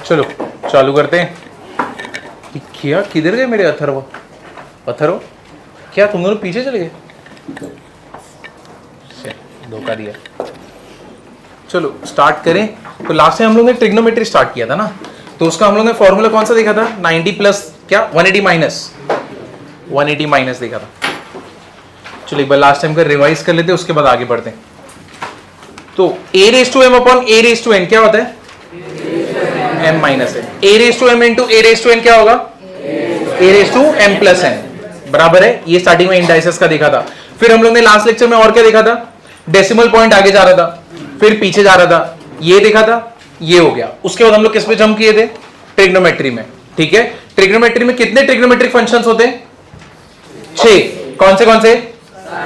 चलो चालू करते हैं। क्या किधर गए मेरे अथर्व? अथर्व क्या तुम दोनों पीछे चले गए? धोखा दिया। चलो स्टार्ट करें। तो लास्ट टाइम हम लोग ने ट्रिग्नोमेट्री स्टार्ट किया था ना, तो उसका हम लोग ने फॉर्मूला कौन सा देखा था? 90 प्लस क्या 180 माइनस देखा था। चलो एक बार लास्ट टाइम का रिवाइज कर लेते हैं, उसके बाद आगे बढ़ते हैं। तो a raise to m upon a raise to n क्या होता है? m minus n। a raise to m into a raise to n क्या होगा? a raise to m plus n बराबर है। ये स्टार्टिंग में इंडाइसेस का देखा था। फिर हम लोग ने लास्ट लेक्चर में और क्या देखा था? डेसिमल पॉइंट आगे जा रहा था, फिर पीछे जा रहा था, ये देखा था, ये हो गया। उसके बाद हम लोग किस पे जंप किए थे? ट्रिग्नोमेट्री में। ठीक है, ट्रिग्नोमेट्री में कितने ट्रिग्नोमेट्रिक फंक्शंस होते हैं? 6। कौन से?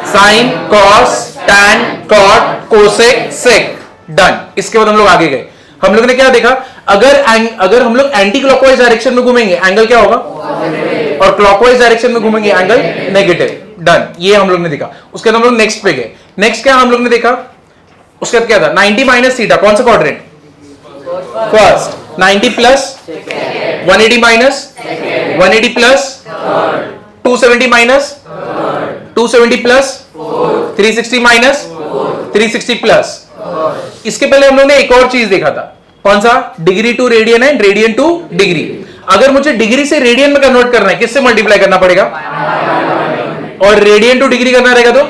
Sine, cos, tan, cot, cosec, sec. Done. इसके बाद हम लोग आगे गए। हम लोग ने क्या देखा? अगर हम लोग एंटी क्लॉकवाइज डायरेक्शन में घूमेंगे एंगल क्या होगा? और क्लॉकवाइज डायरेक्शन में घूमेंगे एंगल नेगेटिव। डन, ये हम लोग ने देखा। उसके बाद हम लोग नेक्स्ट पे गए। नेक्स्ट क्या हम लोग ने देखा? उसके बाद क्या था? 90 माइनस थीटा। कौन सा quadrant? First. 90 plus 180 minus 180 plus 270 minus 270 plus 360 minus 360 plus. इसके पहले हम लोग ने एक और चीज देखा था। कौन सा? Degree to radian and radian to degree. अगर मुझे डिग्री से रेडियन में कन्वर्ट करना है, किससे मल्टीप्लाई करना पड़ेगा? और रेडियन टू डिग्री करना रहेगा तो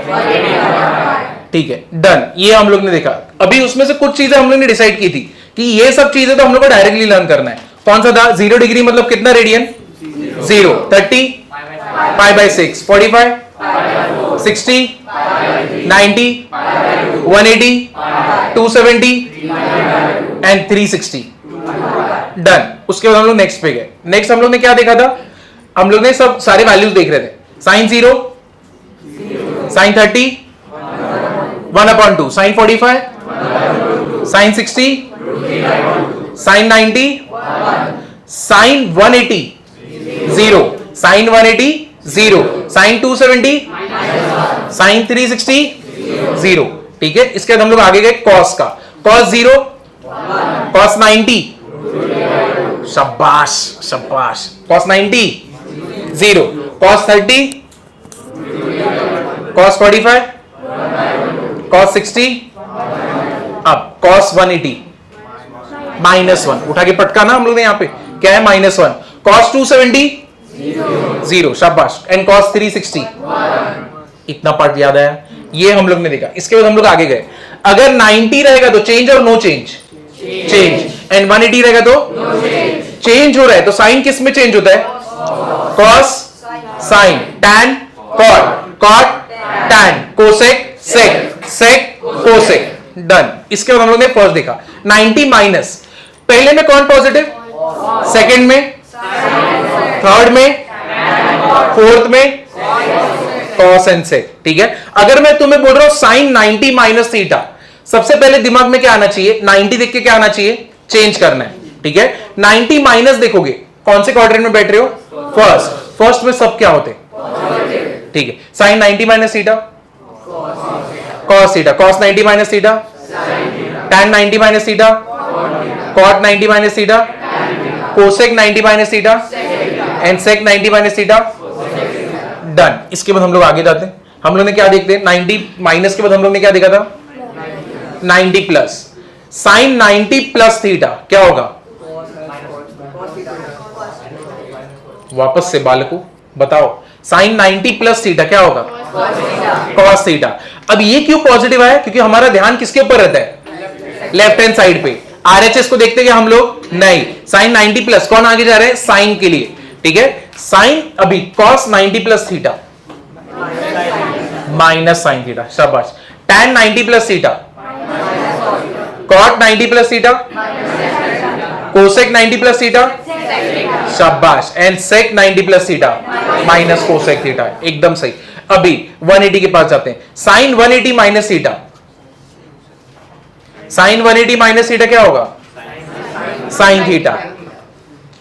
ठीक है। डन, ये हम लोग ने देखा। अभी उसमें से कुछ चीजें हम लोग ने डिसाइड की थी कि ये सब चीजें तो हम लोग को डायरेक्टली लर्न करना है। कौन सा था? 0 डिग्री मतलब कितना radian? 0। 30 pi by 6, 45 60 90 180 270 and 360। Done. उसके बाद हम लोग नेक्स्ट पे गए। नेक्स्ट हम लोग ने क्या देखा था? हम लोग ने सब सारे वैल्यूज देख रहे थे। Sine 0, sine 30 1/2, sine 45 sine 60 sine 90 sine 180 0 sine 180 0 sine 270 sine 360 0। ठीक है, इसके बाद हम लोग आगे गए कॉस का। कॉस 0 कॉस 90 शाबाश शाबाश। Cos 90 0 cos 30 cos 45 cos 60। अब कॉस 180 -1 उठा के पटकाना हम लोग ने यहां पे क्या है? -1। कॉस 270 0 शाबाश। एंड कॉस 360 इतना पार्ट याद आया? ये हम लोग ने देखा। इसके बाद हम लोग आगे गए। अगर 90 रहेगा तो चेंज और नो चेंज? चेंज। एंड 180 रहेगा तो चेंज हो रहा है। तो साइन किस में चेंज होता है? Cos sine, tan cot, cot tan, cosec sec, sec cosec. Done. इसके बाद हम लोग ने फर्स्ट देखा 90 माइनस। पहले में कौन पॉजिटिव? सेकंड में, थर्ड में, फोर्थ में कॉस एंड सेक। ठीक है, अगर मैं तुम्हें बोल रहा हूं साइन 90 माइनस थीटा, सबसे पहले दिमाग में क्या आना चाहिए? 90 देख के क्या आना चाहिए? चेंज करना है। ठीक है, 90 माइनस देखोगे कौन से क्वाड्रेंट में बैठ रहे हो? फर्स्ट। फर्स्ट में सब क्या होते? ठीक है, sine 90 minus theta cos theta, cos 90 minus theta tan 90 minus theta cot 90 minus theta cosec 90 minus theta and sec 90 minus theta. Done. इसके बाद हम लोग आगे जाते हैं। हम लोग ने क्या देखते हैं? 90 माइनस के बाद हम लोग ने क्या देखा था? 90 प्लस। साइन 90 प्लस थीटा क्या होगा? वापस से बालकों बताओ, साइन 90 प्लस थीटा क्या होगा? Cos theta. अब ये क्यों पॉजिटिव आया? क्योंकि हमारा ध्यान किसके ऊपर रहता है? लेफ्ट हैंड साइड पे। आरएचएस को देखते क्या हम लोग? नहीं। साइन 90 प्लस कौन आगे जा रहे हैं? साइन के लिए। ठीक है, साइन अभी cos 90 plus theta minus sine theta शाबाश। Tan 90 plus theta cot 90 plus theta cosec 90 plus theta शाबाश। And sec 90 plus theta minus cosec theta. एकदम सही। अभी 180 के पास जाते हैं। Sine 180 minus theta, sine 180 minus theta क्या होगा? Sine theta.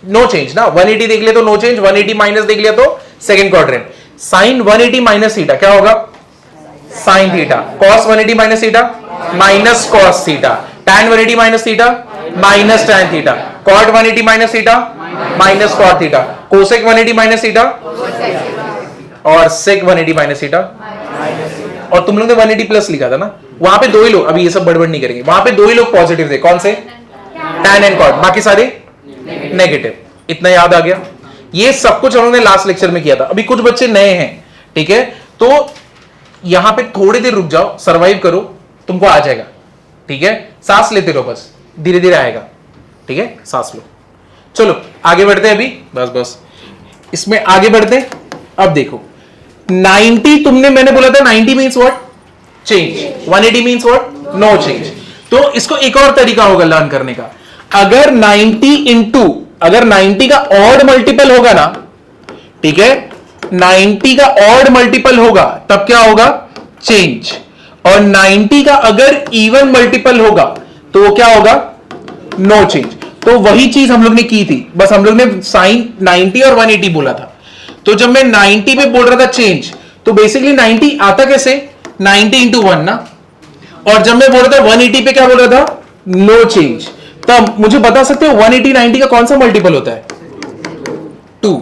नो चेंज ना, 180 देख लिया तो नो चेंज, 180 माइनस देख लिया तो second quadrant. Sine 180 minus theta क्या होगा? Sine theta. Cos 180 minus theta minus cos theta. Tan 180 minus theta minus tan theta. Cot 180 minus theta minus cot theta, cosec 180 minus theta और sec 180 minus theta. और तुम लोग ने 180 plus लिखा था ना, वहां पे दो ही लोग, अभी ये सब बड़बड़ नहीं करेंगे, वहां पे दो ही लोग पॉजिटिव थे, कौन से? टैन एंड कॉट, बाकी सारे नेगेटिव। इतना याद आ गया? ये सब कुछ हम लोगों ने लास्ट लेक्चर में किया था। अभी कुछ बच्चे नए हैं, ठीक है, तो यहां पे थोड़ी देर रुक जाओ, सरवाइव करो, तुमको आ जाएगा, ठीक है। सांस लेते रहो, बस धीरे धीरे आएगा, ठीक है, सांस लो। चलो आगे बढ़ते हैं, अभी बस इसमें आगे बढ़ते हैं। अब देखो 90, तुमने मैंने बोला था 90 means what? Change. 180 means what? No change. तो इसको एक और तरीका होगा लर्न करने का। अगर 90 का ऑड मल्टीपल होगा ना, ठीक है, 90 का ऑड मल्टीपल होगा तब क्या होगा? चेंज। और 90 का अगर इवन मल्टीपल होगा तो वो क्या होगा? No change. तो वही चीज हम लोग ने की थी, बस हम लोग ने साइन 90 और 180 बोला था। तो जब मैं 90 पे बोल रहा था चेंज, तो बेसिकली 90 आता कैसे? 90 इंटू 1 ना। और जब मैं बोल रहा था 180 पे क्या बोल रहा था? No change. तब मुझे बता सकते हो 180 90 का कौन सा मल्टीपल होता है? 2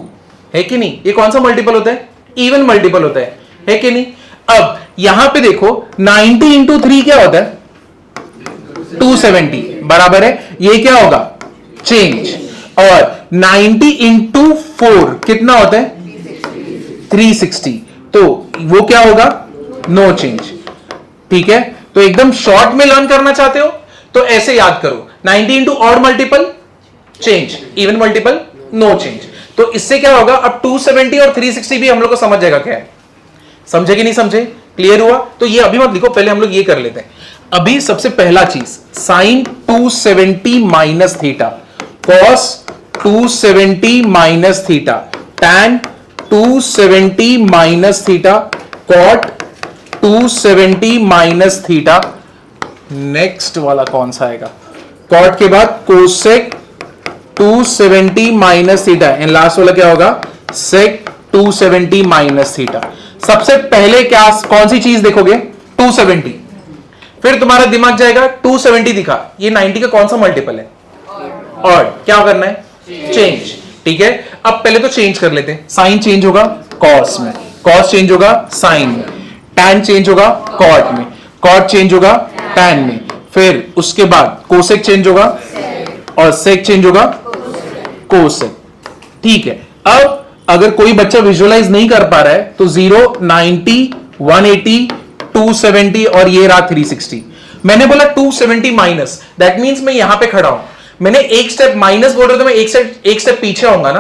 है कि नहीं? ये कौन सा मल्टीपल होता है? इवन मल्टीपल होता है कि नहीं? अब यहां पे देखो 90 इंटू 3 क्या होता है? 270 बराबर है, ये क्या होगा? चेंज। और 90 इंटू 4 कितना होता है? 360। तो वो क्या होगा? नो चेंज, ठीक है। तो एकदम शॉर्ट में लर्न करना चाहते हो तो ऐसे याद करो, 90 into odd multiple change, even multiple no change. तो इससे क्या होगा? अब 270 और 360 भी हम लोग को समझ जाएगा क्या है। समझे कि नहीं समझे? क्लियर हुआ? तो ये अभी मत लिखो, पहले हम लोग ये कर लेते हैं। अभी सबसे पहला चीज, sine 270 minus theta, cos 270 minus theta, tan 270 minus theta, cot 270 minus theta. Next वाला कौन सा आएगा? कॉट के बाद cosec 270 minus theta, and last वाला क्या होगा? Sec 270 minus theta. सबसे पहले क्या, कौन सी चीज देखोगे? 270। फिर तुम्हारा दिमाग जाएगा 270 दिखा, ये 90 का कौन सा मल्टीपल है? और क्या करना है? चेंज, ठीक है। अब पहले तो चेंज कर लेते हैं। साइन चेंज होगा कॉस में, कॉस चेंज होगा साइन में, टैन चेंज होगा कॉट में, कॉट चेंज होगा टैन में, फिर उसके बाद कोसेक चेंज होगा और सेक चेंज होगा कोसेक, ठीक है। अब अगर कोई बच्चा विजुअलाइज नहीं कर पा रहा है तो 0, 90, 180, 270 और ये रहा 360। मैंने बोला 270 माइनस, दैट मींस मैं यहां पे खड़ा हूं। मैंने एक स्टेप माइनस बोल रहा था, मैं एक स्टेप पीछे आऊंगा ना,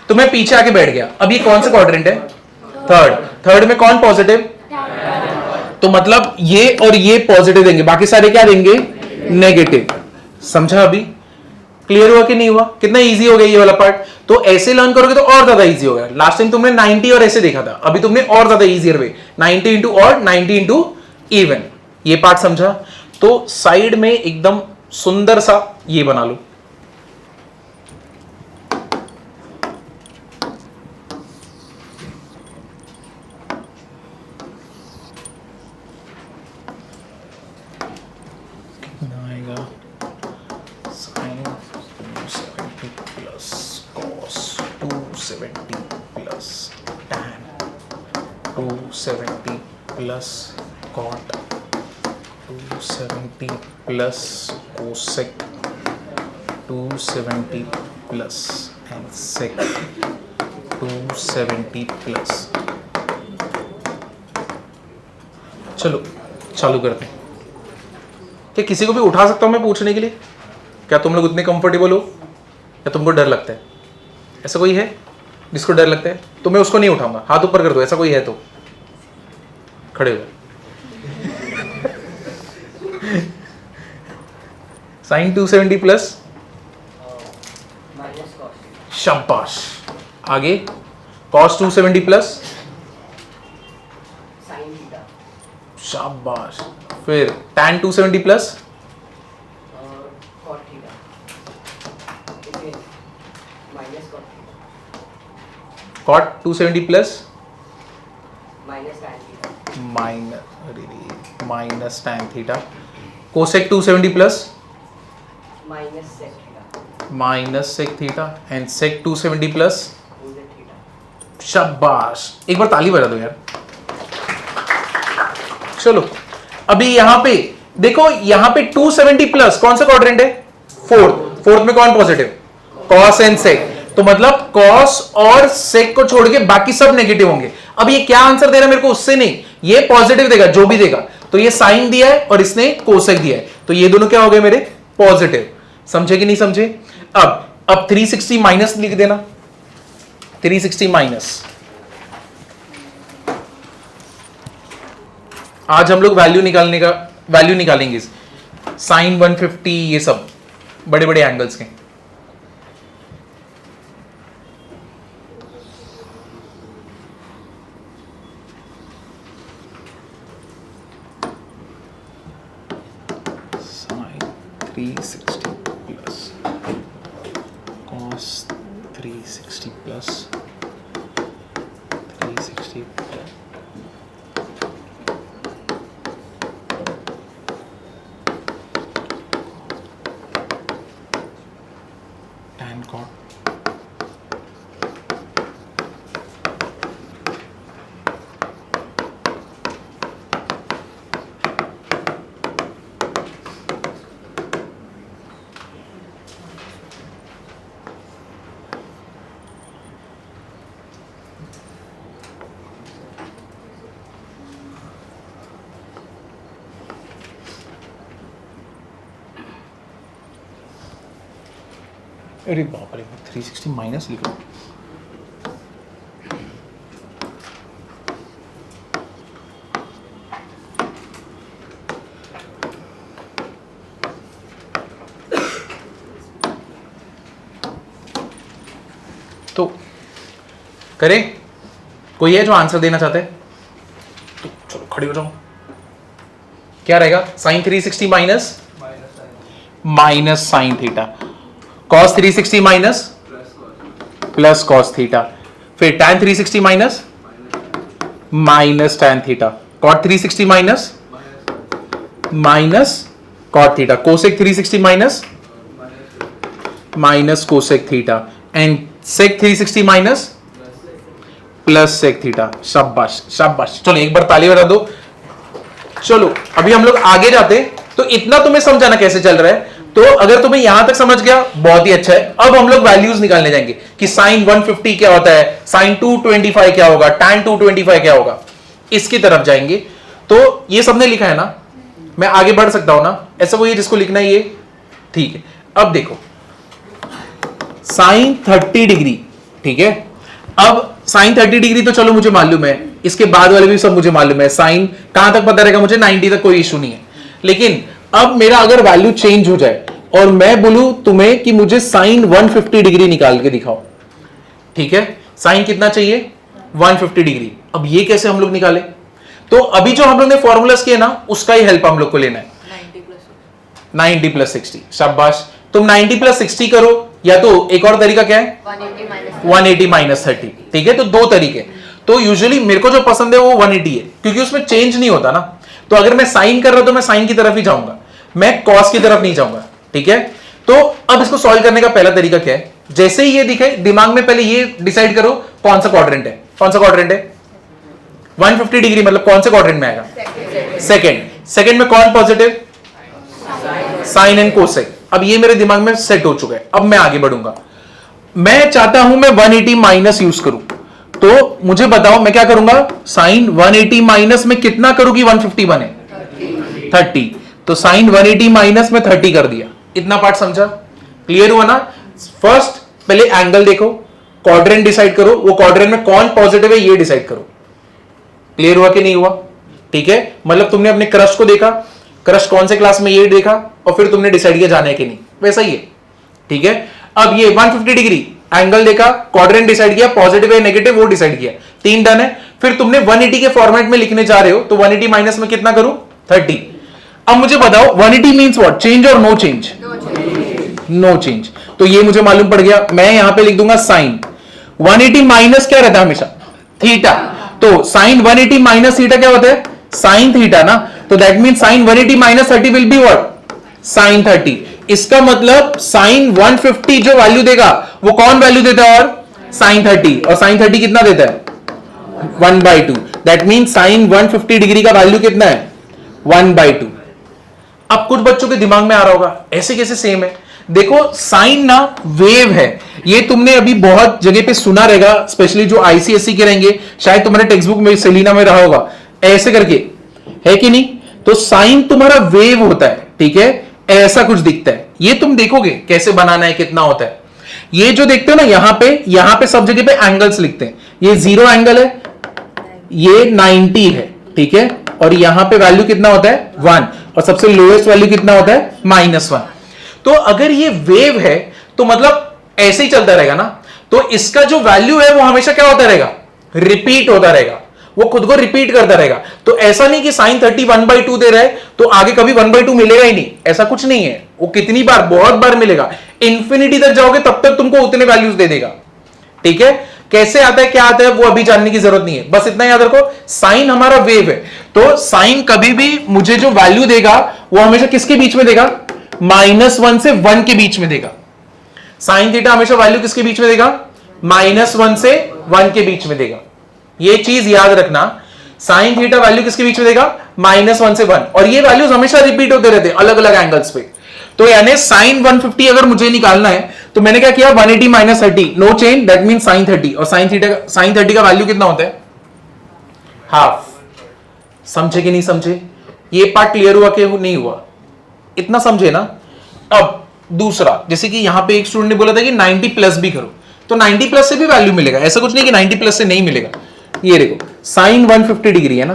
तो मैं पीछे आके बैठ गया। अब ये कौन सा क्वाड्रेंट है? थर्ड। थर्ड में कौन पॉजिटिव? तो मतलब ये और ये पॉजिटिव देंगे, बाकी सारे क्या देंगे? नेगेटिव। समझा? अभी क्लियर हुआ कि नहीं हुआ? कितना इजी हो गया ये वाला पार्ट। तो ऐसे लर्न करोगे तो और ज्यादा इजी होगा। लास्ट टाइम तुमने 90 और ऐसे देखा था, अभी तुमने और ज्यादा easier way 90 into odd, 90 into even. ये पार्ट समझा? तो साइड में एकदम सुंदर सा ये बना लो। कितना आएगा? Sine 270 plus cos 270 plus tan 270 plus cot 270 plus cosec 270 plus and sec 270 plus. चलो चालू करते हैं। क्या किसी को भी उठा सकता हूं मैं पूछने के लिए? क्या तुम लोग उतने कंफर्टेबल हो या तुमको डर लगता है? ऐसा कोई है जिसको डर लगता है? तो मैं उसको नहीं उठाऊंगा, हाथ ऊपर कर दो, ऐसा कोई है तो खड़े हो। साइन 270 प्लस, शाबाश। आगे कॉस 270 प्लस, शाबाश। फिर tan 270 plus, cot 270 plus minus tan theta, cosec 270 plus minus sec theta and sec 270 plus, शाबाश, एक बार ताली बजा दो यार। चलो अभी यहां पे देखो, यहां पे 270 प्लस कौन सा क्वाड्रेंट है? फोर्थ में कौन पॉजिटिव? कॉस एंड सेक। तो मतलब कॉस और सेक को छोड़ के बाकी सब नेगेटिव होंगे। अब ये क्या आंसर दे रहा है मेरे को? उससे नहीं, ये पॉजिटिव देगा जो भी देगा। तो ये साइन दिया है और इसने कोसेक दिया है, तो ये दोनों क्या हो गए मेरे? पॉजिटिव। समझे कि नहीं समझे? अब 360 माइनस लिख देना, 360 माइनस। आज हम लोग वैल्यू निकालेंगे साइन 150, ये सब बड़े बड़े एंगल्स के। Sine 360 plus cos 360 plus 360 tan cot अरे बाप रे, 360 माइनस लिखो। तो करें, कोई है जो आंसर देना चाहते हैं? तो चलो खड़े हो जाओ। क्या रहेगा? Sine 360 minus sine theta, cos 360 minus plus cos theta, फिर tan 360 minus tan theta, cot 360 minus cot theta, cosec 360 minus cosec theta and sec 360 plus sec theta. शाबाश शाबाश, चलो एक बार ताली बजा दो। चलो अभी हम लोग आगे जाते। तो इतना तुम्हें समझाना कैसे चल रहा है, तो अगर तुम्हें यहां तक समझ गया बहुत ही अच्छा है। अब हम लोग वैल्यूज निकालने जाएंगे कि साइन 150 क्या होता है, साइन 225 क्या होगा, tan 225 क्या होगा, इसकी तरफ जाएंगे। तो ये सबने लिखा है ना, मैं आगे बढ़ सकता हूं ना? ऐसा कोई है जिसको लिखना है ये? ठीक है। अब देखो साइन 30 डिग्री, ठीक है। अब साइन 30 डिग्री तो चलो मुझे मालूम है, इसके बाद वाले भी सब मुझे मालूम है। साइन कहां तक पता रहेगा मुझे? 90 तक, कोई इशू नहीं है। लेकिन अब मेरा अगर वैल्यू चेंज हो जाए और मैं बोलूं तुम्हें कि मुझे साइन 150 डिग्री निकाल के दिखाओ, ठीक है। साइन कितना चाहिए? 150 डिग्री। अब ये कैसे हम लोग निकाले? तो अभी जो हम लोग ने फॉर्मूलास किए ना, उसका ही हेल्प हम लोग को लेना है। 90 प्लस 60, शाबाश। तुम 90 प्लस 60 करो, या तो एक और तरीका क्या है? 180 माइनस 30, ठीक है। तो दो तरीके। तो यूजुअली मेरे को जो पसंद है वो 180 है, क्योंकि उसमें चेंज नहीं होता ना। तो अगर मैं साइन कर रहा हूं तो मैं साइन की तरफ ही जाऊंगा, मैं कॉस की तरफ नहीं जाऊंगा, ठीक है। तो अब इसको सॉल्व करने का पहला तरीका क्या है? जैसे ही ये दिखे दिमाग में, पहले ये डिसाइड करो कौन सा क्वाड्रेंट है। कौन सा क्वाड्रेंट है? 150 डिग्री मतलब कौन से क्वाड्रेंट में आएगा? सेकंड में कौन पॉजिटिव? Sign and cosec. अब ये मेरे दिमाग में सेट हो चुका है। अब मैं आगे बढ़ूंगा। मैं चाहता हूं मैं 180 माइनस यूज करूं, तो मुझे बताओ मैं क्या करूंगा? साइन 180 माइनस में कितना करूं कि 150 बने? 30। तो साइन 180 माइनस में 30 कर दिया। इतना पार्ट समझा? क्लियर हुआ ना? फर्स्ट पहले एंगल देखो, क्वाड्रेंट डिसाइड करो, वो क्वाड्रेंट में कौन पॉजिटिव है ये डिसाइड करो। क्लियर हुआ कि नहीं हुआ? ठीक है। मतलब तुमने अपने क्रश को देखा, क्रश कौन से क्लास में ये देखा, और फिर तुमने डिसाइड किया जाना है कि नहीं, वैसा ही है, ठीक है। अब ये 150 डिग्री एंगल देखा, क्वाड्रेंट डिसाइड किया, पॉजिटिव है नेगेटिव वो डिसाइड किया, 3 डन है। फिर तुमने 180 के फॉर्मेट में लिखने जा रहे हो, तो 180 माइनस में कितना करूं? 30। अब मुझे बताओ 180 मींस व्हाट? चेंज और नो चेंज? No change. तो ये मुझे मालूम पड़ गया। मैं यहां पे लिख दूंगा साइन 180 माइनस क्या रहता है हमेशा? थीटा। तो साइन 180 माइनस थीटा क्या होता है? साइन थीटा ना। तो that mean sine 180 minus 30 will be what? Sine 30। इसका मतलब साइन 150 जो वैल्यू देगा वो कौन वैल्यू देता है, और साइन 30, और साइन 30 कितना देता है, 1/2। दैट मीन साइन 150 डिग्री का वैल्यू कितना है, 1/2। अब कुछ बच्चों के दिमाग में आ रहा होगा ऐसे कैसे सेम है। देखो साइन ना वेव है, ये तुमने अभी बहुत जगह पे सुना रहेगा, स्पेशली जो आईसीएसई के रहेंगे, शायद तुम्हारे टेक्स्ट बुक में सेलिना में रहा होगा ऐसे करके, है कि नहीं। तो साइन तुम्हारा वेव होता है, ठीक है, ऐसा कुछ दिखता है। ये तुम देखोगे कैसे बनाना है, कितना होता है। ये जो देखते हो ना यहां पे सब जगह पे एंगल्स लिखते हैं। ये 0 एंगल है, ये 90 है, ठीक है, और यहां पे वैल्यू कितना होता है 1, और सबसे लोएस्ट वैल्यू कितना होता है -1। तो अगर ये वेव है तो मतलब ऐसे ही चलता रहेगा ना, तो इसका जो वैल्यू है वो हमेशा क्या होता रहेगा, रिपीट होता रहेगा, वो खुद को रिपीट करता रहेगा। तो ऐसा नहीं कि साइन 30 1/2 दे रहा है तो आगे कभी 1/2 मिलेगा ही नहीं, ऐसा कुछ नहीं है। वो कितनी बार, बहुत बार मिलेगा, इंफिनिटी तक जाओगे तब तक तुमको उतने वैल्यूज दे देगा, ठीक है। कैसे आता है, क्या आता है, वो अभी जानने की जरूरत नहीं है, बस इतना याद रखो साइन हमारा वेव है। तो साइन कभी भी मुझे जो वैल्यू देगा वो हमेशा किसके बीच में देगा, -1 से 1 के बीच में देगा। साइन थीटा हमेशा वैल्यू किसके बीच में देगा, -1 से 1 के बीच में देगा। ये चीज याद रखना, साइन थीटा वैल्यू किसके बीच में देगा, -1 से 1, और ये वैल्यूज हमेशा रिपीट होते रहते हैं अलग अलग एंगल्स पे। तो यानी साइन 150 अगर मुझे निकालना है तो मैंने क्या किया, 180 - 30, no change, that mean sine 30, और साइन 30 का वैल्यू कितना होता है, हाफ। समझे कि नहीं समझे, ये पार्ट क्लियर हुआ कि नहीं हुआ, इतना समझे ना। अब दूसरा, जैसे कि यहां पे एक स्टूडेंट ने बोला था कि 90+ भी करो, तो 90+ से भी वैल्यू मिलेगा, ऐसा कुछ नहीं कि 90+ से नहीं मिलेगा। ये देखो साइन 150 डिग्री है ना,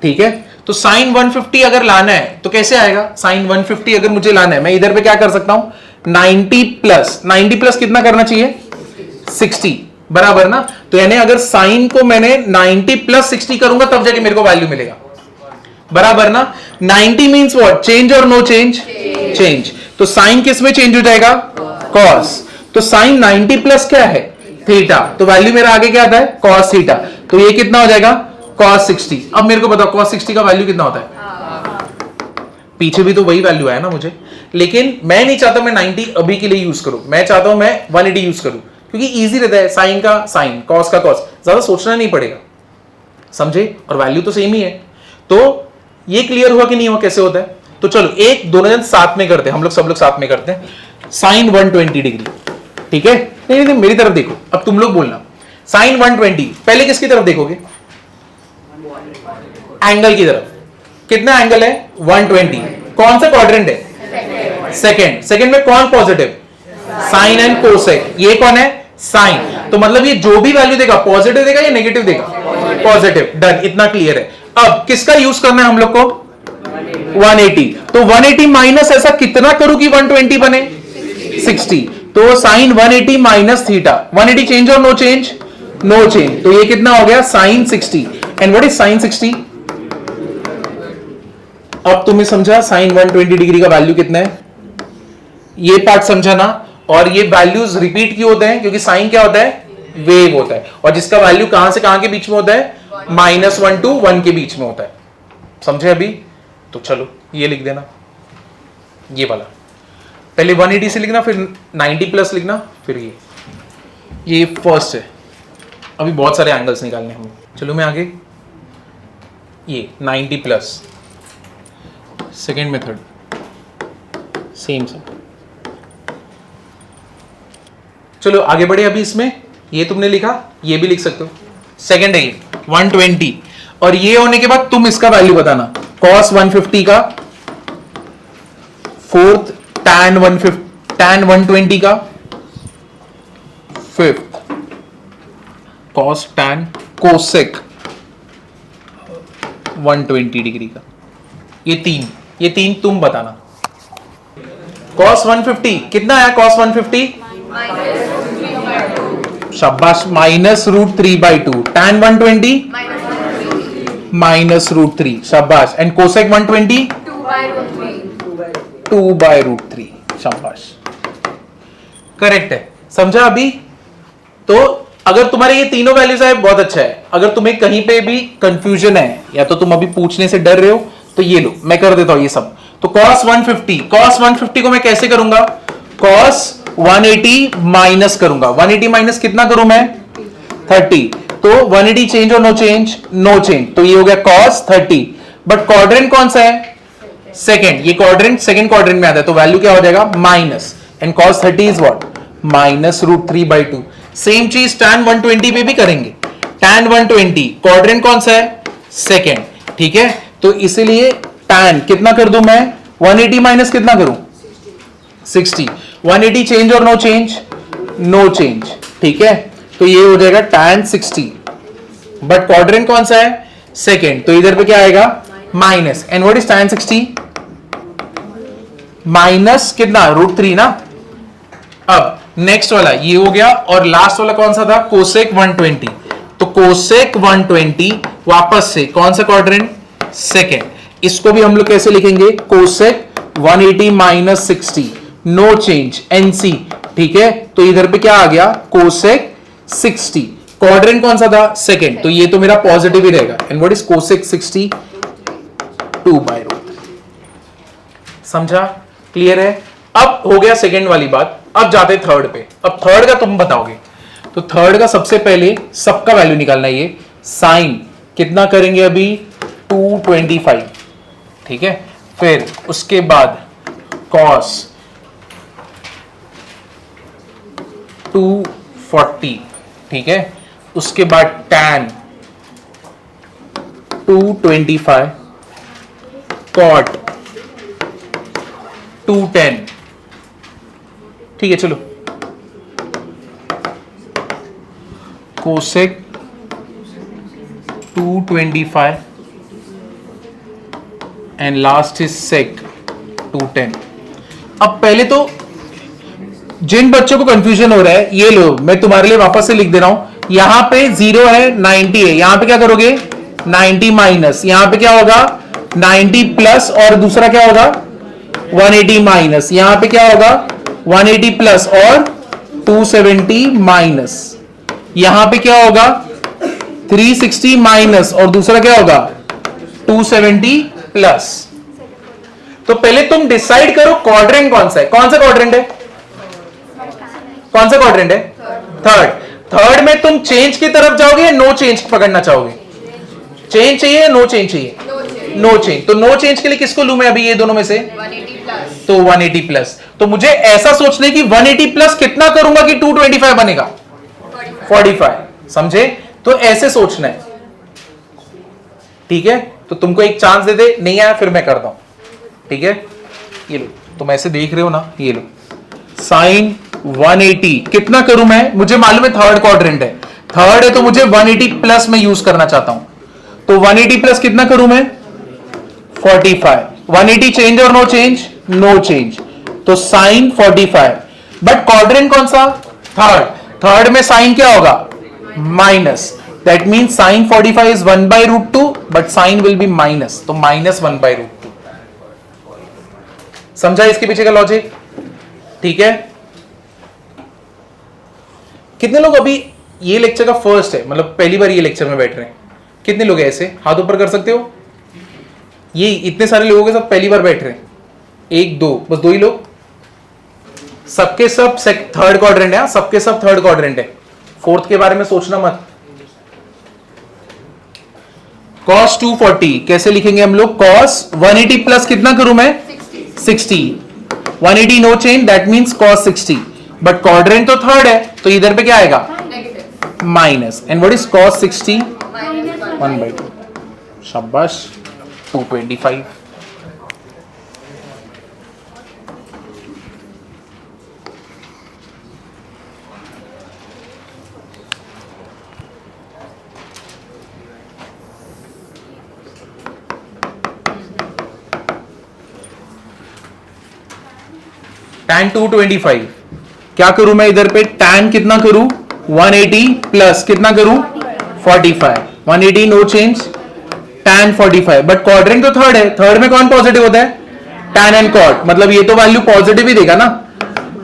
ठीक है, तो साइन 150 अगर लाना है तो कैसे आएगा, साइन 150 अगर मुझे लाना है, मैं इधर पे क्या कर सकता हूं, 90+ कितना करना चाहिए, 60, बराबर ना। तो यानी अगर साइन को मैंने 90 + 60 करूंगा तब जाके मेरे को वैल्यू मिलेगा, बराबर ना। 90 मीन्स व्हाट, चेंज और नो चेंज, चेंज। तो साइन किस में चेंज हो जाएगा, कॉस। तो साइन 90+ क्या है, थीटा, तो वैल्यू मेरा आगे क्या आता है, कॉस थीटा। तो ये कितना हो जाएगा, कॉस 60। अब मेरे को बताओ कॉस 60 का वैल्यू कितना होता है, पीछे भी तो वही वैल्यू आया ना मुझे, लेकिन मैं नहीं चाहता मैं 90 अभी के लिए यूज करूं, मैं चाहता हूं मैं 180 यूज करूं, क्योंकि इजी रहता है, साइन का साइन, कॉस का कॉस, ज्यादा सोचना नहीं पड़ेगा, समझे, और वैल्यू तो सेम ही है। तो ये क्लियर हुआ कि नहीं हुआ, कैसे होता है। तो चलो एक दोनों जन साथ में करते हैं, हम लोग सब लोग साथ में करते हैं। साइन 120 डिग्री, ठीक है, नहीं नहीं मेरी तरफ देखो, अब तुम लोग बोलना साइन 120, पहले किसकी तरफ देखोगे, एंगल की तरफ। कितना एंगल है, 120, कौन सा क्वाड्रेंट है, सेकंड। सेकंड में कौन पॉजिटिव, साइन एंड कोसेक, ये कौन है, साइन। तो मतलब ये जो भी वैल्यू देगा पॉजिटिव देगा या नेगेटिव देगा, पॉजिटिव, डन, इतना क्लियर है। अब किसका यूज करना है हम लोग को, 180। तो 180 माइनस ऐसा कितना करूं कि 120 बने, 60। तो साइन 180 माइनस थीटा, 180 चेंज और नो चेंज, नो चेंज। तो ये कितना हो गया, sine 60। And what is sine 60, अब तुम्हें समझा साइन 120 डिग्री का वैल्यू कितना है, ये पार्ट समझा ना। और ये वैल्यूज रिपीट क्यों होते हैं, क्योंकि साइन क्या होता है, वेव होता है, और जिसका वैल्यू कहां से कहां के बीच में होता है, -1 to 1 के बीच में होता है, समझे अभी। तो चलो ये लिख देना, ये वाला पहले 180 से लिखना, फिर 90+ लिखना, फिर ये फर्स्ट है। अभी बहुत सारे एंगल्स निकालने हमें, चलो मैं आगे, ये 90+, सेकेंड मेथड सेम सब। चलो आगे बढ़े अभी इसमें, ये तुमने लिखा, ये भी लिख सकते हो, सेकेंड है 120, और ये होने के बाद तुम इसका वैल्यू बताना, cos 150 का, फोर्थ tan 120 का, fifth cos tan cosec 120 degree का, ये तीन तुम बताना। cos 150 कितना आया, cos 150 शाबाश, -√3/2, tan 120 -√3, शाबाश, एंड कोसेक 120 2/√3, शाबाश, करेक्ट है, समझा अभी। तो अगर तुम्हारे ये तीनों वैल्यूज आए बहुत अच्छा है, अगर तुम्हें कहीं पे भी कंफ्यूजन है या तो तुम अभी पूछने से डर रहे हो तो ये लो, मैं कर देता हूं ये सब। तो cos 150 को मैं कैसे करूंगा? cos 180 माइनस करूंगा। 180 माइनस कितना करूं मैं? 30। तो 180 चेंज और नो चेंज? No change. तो ये हो गया cos 30। बट क्वाड्रेंट कौन सा है? सेकेंड। ये क्वाड्रेंट सेकेंड क्वाड्रेंट में आता है, तो वैल्यू क्या हो जाएगा? Minus. And cos 30 is what? -√3/2। Same चीज tan 120 पे भी करेंगे। tan 120 क्वाड्रेंट कौन सा है? सेकेंड। ठीक है, तो इसलिए tan कितना कर दूं मैं? 180 माइनस कितना करूं? 60। 180 चेंज और नो चेंज? No change. ठीक है, तो ये हो जाएगा tan 60। बट क्वाड्रेंट कौन सा है? सेकेंड। तो इधर पे क्या आएगा? Minus. And what is tan 60? Minus कितना? √3 ना। अब नेक्स्ट वाला ये हो गया, और लास्ट वाला कौन सा था? कोसेक 120। तो कोसेक 120 वापस से कौन सा क्वाड्रेंट? सेकेंड। इसको भी हम लोग कैसे लिखेंगे? Cosec 180 minus 60, no change, NC. ठीक है, तो इधर पे क्या आ गया? कोसेक 60। क्वाड्रेंट कौन सा था? सेकेंड। तो ये तो मेरा पॉजिटिव ही रहेगा। And what is cosec 60? 2/√3। समझा? क्लियर है? अब हो गया सेकेंड वाली बात। अब जाते थर्ड पे। अब थर्ड का तुम बताओगे। तो थर्ड का सबसे पहले सबका वैल्यू निकालना है। ये साइन कितना करेंगे अभी? 225। ठीक है, फिर उसके बाद कॉस 240। ठीक है, उसके बाद tan 225, cot 210। ठीक है, चलो cosec 225 and last is sec 210। अब पहले तो जिन बच्चों को कंफ्यूजन हो रहा है, ये लो, मैं तुम्हारे लिए वापस से लिख दे रहा हूं। यहां पे 0 है, 90 है, यहां पे क्या करोगे? 90 माइनस, यहां पे क्या होगा? 90 प्लस, और दूसरा क्या होगा? 180 माइनस। यहां पे क्या होगा? 180 प्लस और 270 माइनस। यहां पे क्या होगा? 360 माइनस, और दूसरा क्या होगा? 270 प्लस। तो पहले तुम डिसाइड करो क्वाड्रेंट कौन सा है। कौन सा क्वाड्रेंट है? कौन सा क्वाड्रेंट है? थर्ड। थर्ड में तुम चेंज की तरफ जाओगे या नो चेंज पकड़ना चाहोगे? चेंज चाहिए या नो चेंज चाहिए? No change. तो नो चेंज के लिए किसको लूं मैं अभी? ये दोनों में से 180 प्लस। तो 180 प्लस। तो मुझे ऐसा सोचना है कि 180 प्लस कितना करूंगा कि 225 बनेगा? 45। समझे? तो ऐसे सोचना है। ठीक है, तो तुमको एक चांस दे दे, नहीं आया फिर मैं करता हूं। ठीक है, ये लो, तुम ऐसे देख रहे हो ना, ये लो साइन 180 कितना करूं मैं? मुझे मालूम है थर्ड क्वाड्रेंट है, थर्ड है, तो मुझे 180 प्लस में यूज करना चाहता हूं। तो 180 प्लस कितना करूं मैं? 45। 180 चेंज और नो चेंज? No change. तो साइन 45। बट क्वाड्रेंट कौन सा? थर्ड। थर्ड में साइन क्या होगा? Minus. That mean sine 45 is 1/√2, but sine will be minus, तो -1/√2। समझा इसके पीछे का लॉजिक? ठीक है, कितने लोग अभी ये लेक्चर का फर्स्ट है, मतलब पहली बार ये लेक्चर में बैठ रहे हैं? कितने लोग हैं ऐसे? हाथ ऊपर कर सकते हो। ये इतने सारे लोगों के साथ पहली बार बैठ रहे हैं? 1 2, बस 2 ही लोग। सबके सब थर्ड क्वाड्रेंट है, सबके सब थर्ड क्वाड्रेंट है। फोर्थ के बारे में सोचना मत। cos 240 कैसे लिखेंगे हम लोग? cos 180 प्लस कितना करूं मैं? 60। 180 no change, that means cos 60। But quadrant तो थर्ड है, तो इधर पे क्या आएगा? Negative minus. And what is cos 60? -1/2। 1/2। शाबाश। 225। tan 225 क्या करूं मैं? इधर पे tan कितना करूं? 180 प्लस कितना करूं? 45। 180 no change, tan 45। But quadrant तो थर्ड है, थर्ड में कौन पॉजिटिव होता है? tan एंड cot, मतलब ये तो वैल्यू पॉजिटिव ही देगा ना।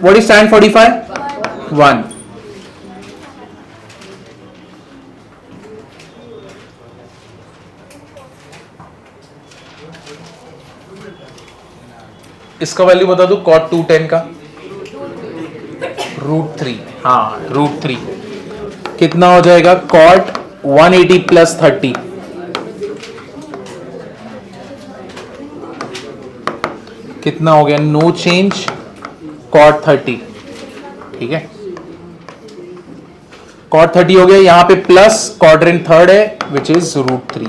What is tan 45? 1। इसका वैल्यू बता दो cot 210 का √3। हाँ √3 कितना हो जाएगा cot 180 प्लस 30 कितना हो गया नो चेंज cot 30। ठीक है cot 30 हो गया यहां पे प्लस क्वाड्रेंट थर्ड है विच इज √3।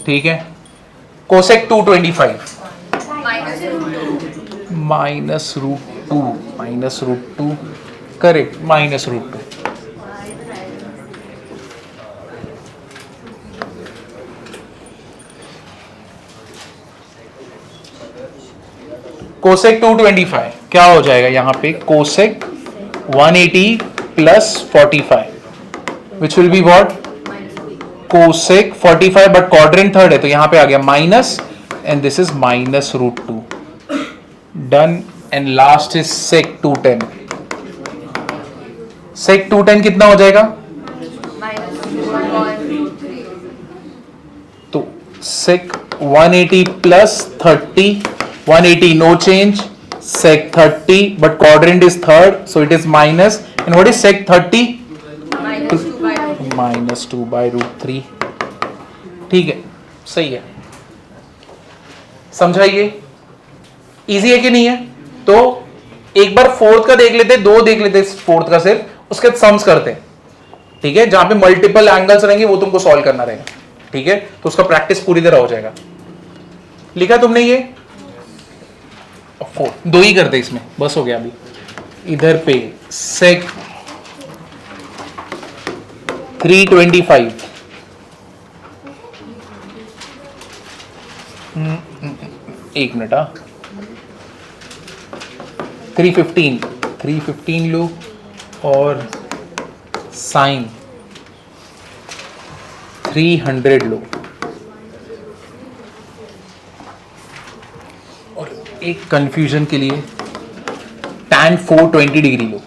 ठीक है कोसेक 225 -√2 करेक्ट -√2। कोसेक 225 क्या हो जाएगा यहां पे cosec 180 plus 45 which will be what cosec 45 but quadrant third है तो यहां पे आ गया minus and this is -√2 done. And last is sec 210। Sec 210 कितना हो जाएगा तो sec 180 plus 30 180 no change sec 30 but quadrant is third so it is minus and what is sec 30 -2/√3। ठीक है सही है समझाइए इजी है कि नहीं है। तो एक बार फोर्थ का देख लेते दो देख लेते फोर्थ का सिर्फ उसके सम्स करते हैं। ठीक है जहां पे मल्टीपल एंगल्स रहेंगे वो तुमको सॉल्व करना रहेगा। ठीक है तो उसका प्रैक्टिस पूरी तरह हो जाएगा। लिखा तुमने ये 4 दो ही करते इसमें बस हो गया। अभी इधर पे सेक 325 एक मिनट 315 लो और साइन 300 लो और एक कंफ्यूजन के लिए tan 420 डिग्री लो।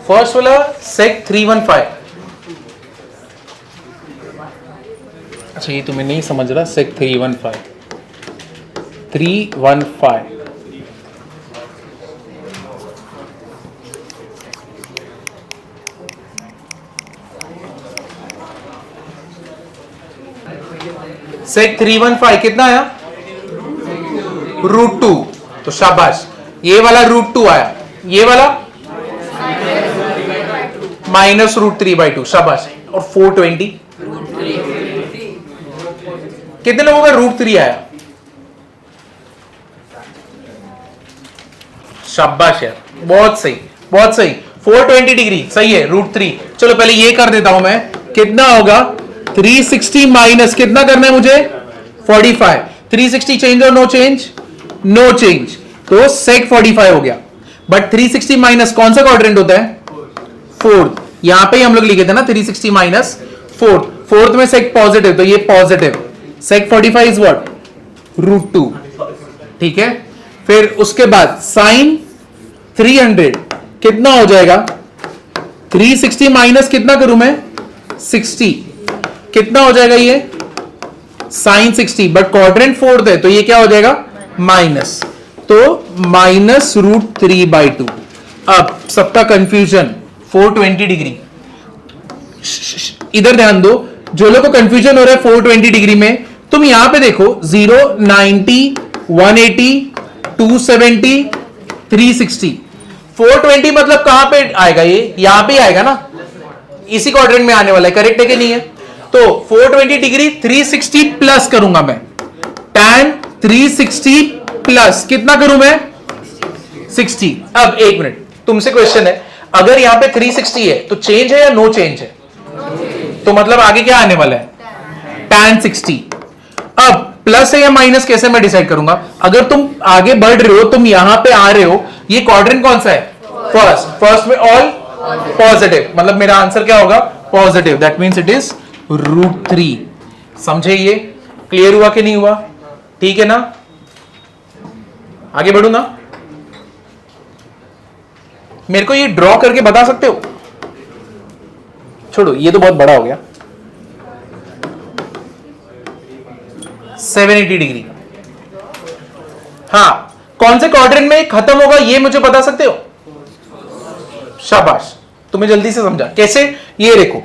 फर्स्ट वाला सेक 315। अच्छा ये तुम्हें नहीं समझ रहा सेक 315 सेक 315 कितना आया √2 तो शाबाश ये वाला √2 आया ये वाला -√3/2 शाबाश। और 420 कितने लोगों का √3 आया शाबाश यार बहुत सही 420 डिग्री सही है √3। चलो पहले ये कर देता हूं मैं कितना होगा 360 माइनस कितना करना है मुझे 45 360 चेंज और नो चेंज तो सेक 45 हो गया। बट 360 माइनस कौन सा क्वाड्रेंट होता है फोर्थ। यहां पे हम लोग लिखे थे ना 360 माइनस फोर्थ में सेक पॉजिटिव तो ये पॉजिटिव सेक 45 इज व्हाट √2। ठीक है फिर उसके बाद साइन 300 कितना हो जाएगा 360 माइनस कितना करूं मैं 60 कितना हो जाएगा ये साइन 60 बट क्वाड्रेंट फोर्थ है तो ये क्या हो जाएगा माइनस तो -√3/2। अब सबका कंफ्यूजन 420 डिग्री इधर ध्यान दो जो लोग को कंफ्यूजन हो रहा है 420 डिग्री में तुम यहां पे देखो 0 90 180 270 360 420 मतलब कहां पे आएगा ये यहां पे आएगा ना इसी क्वाड्रेंट में आने वाला है करेक्ट है कि नहीं है। तो 420 डिग्री 360 प्लस करूंगा मैं tan 360 प्लस कितना करूं मैं 60। अब एक मिनट तुमसे क्वेश्चन है अगर यहां पे 360 है तो चेंज है या नो चेंज है तो मतलब आगे क्या आने वाला है tan 60। अब प्लस है या माइनस कैसे मैं डिसाइड करूंगा अगर तुम आगे बढ़ रहे हो तुम यहां पे आ रहे हो ये क्वाड्रेंट कौन सा है फर्स्ट में ऑल पॉजिटिव मतलब मेरा आंसर क्या होगा positive that means it is √3। समझे ये क्लियर हुआ कि नहीं हुआ ठीक है ना आगे बढ़ू ना मेरे को ये ड्रॉ करके बता सकते हो छोड़ो, ये तो बहुत बड़ा हो गया। 780 डिग्री। हाँ, कौन से क्वाड्रेंट में खत्म होगा ये मुझे बता सकते हो? शाबाश, तुम्हें जल्दी से समझा। कैसे? ये देखो,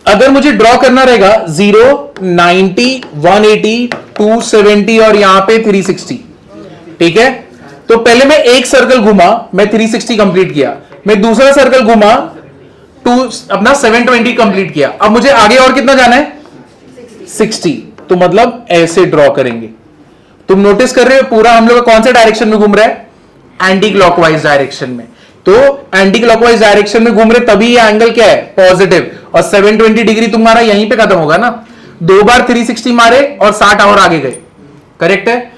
अगर मुझे ड्रॉ करना रहेगा 0, 90, 180, 270 और यहां पे 360, ठीक है? तो पहले मैं एक सर्कल घुमा, मैं 360 कंप्लीट किया, मैं दूसरा सर्कल घुमा, अपना 720 कंप्लीट किया। अब मुझे आगे और कितना जाना है? 60। तो मतलब ऐसे ड्रॉ करेंगे। तुम नोटिस कर रहे हो पूरा हम लोग कौन से डायरेक्शन में घूम रहा है? एंटी क्लॉकवाइज डायरेक्शन में। तो एंटी क्लॉकवाइज डायरेक्शन में घूम रहे तभी ये एंगल क्या है? पॉजिटिव। और 720 डिग्री तुम्हारा यहीं पे खत्म होगा ना। 2 बार 360 मारे और 60 और आगे गए। करेक्ट है?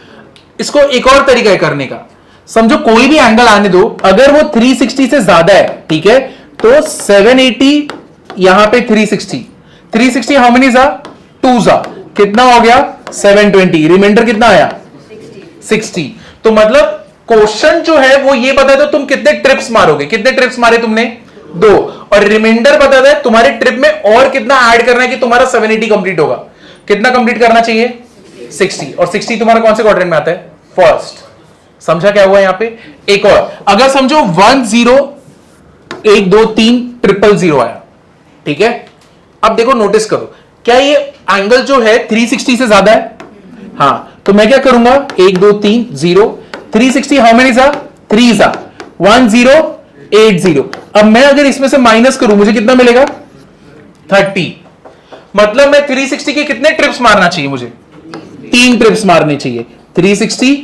इसको एक और तरीका है करने का। समझो कोई भी एंगल आने दो, अगर वो 360 से ज्यादा है, ठीक है, तो 780 यहां पे 360, 360 हाउ मेनी जा? 2 जा, कितना हो गया? 720। रिमाइंडर कितना आया? 60। तो मतलब क्वेश्चन जो है वो ये बता दो तुम कितने ट्रिप्स मारोगे। कितने ट्रिप्स मारे तुमने? 2। और रिमाइंडर बता दे तुम्हारे ट्रिप में और कितना ऐड करना है कि तुम्हारा 780 कंप्लीट होगा। कितना कंप्लीट करना चाहिए? 60। और 60 तुम्हारा कौन से क्वाड्रेंट में आता है? फर्स्ट। समझा क्या हुआ यहां पे? एक और, अगर समझो 1 0 1 2 3 ट्रिपल 0 आया, ठीक है? अब देखो, नोटिस करो, क्या ये एंगल जो है 360 से ज्यादा है? हाँ, तो मैं क्या करूंगा? 1 2 3 0, 360 हाउ मेनी सा? 3 सा, 1 0 8 0। अब मैं अगर इसमें से माइनस करूं, मुझे कितना मिलेगा? 30। मतलब मैं 360 के कितने ट्रिप्स मारना चाहिए मुझे? 3 ट्रिप्स मारने चाहिए। 360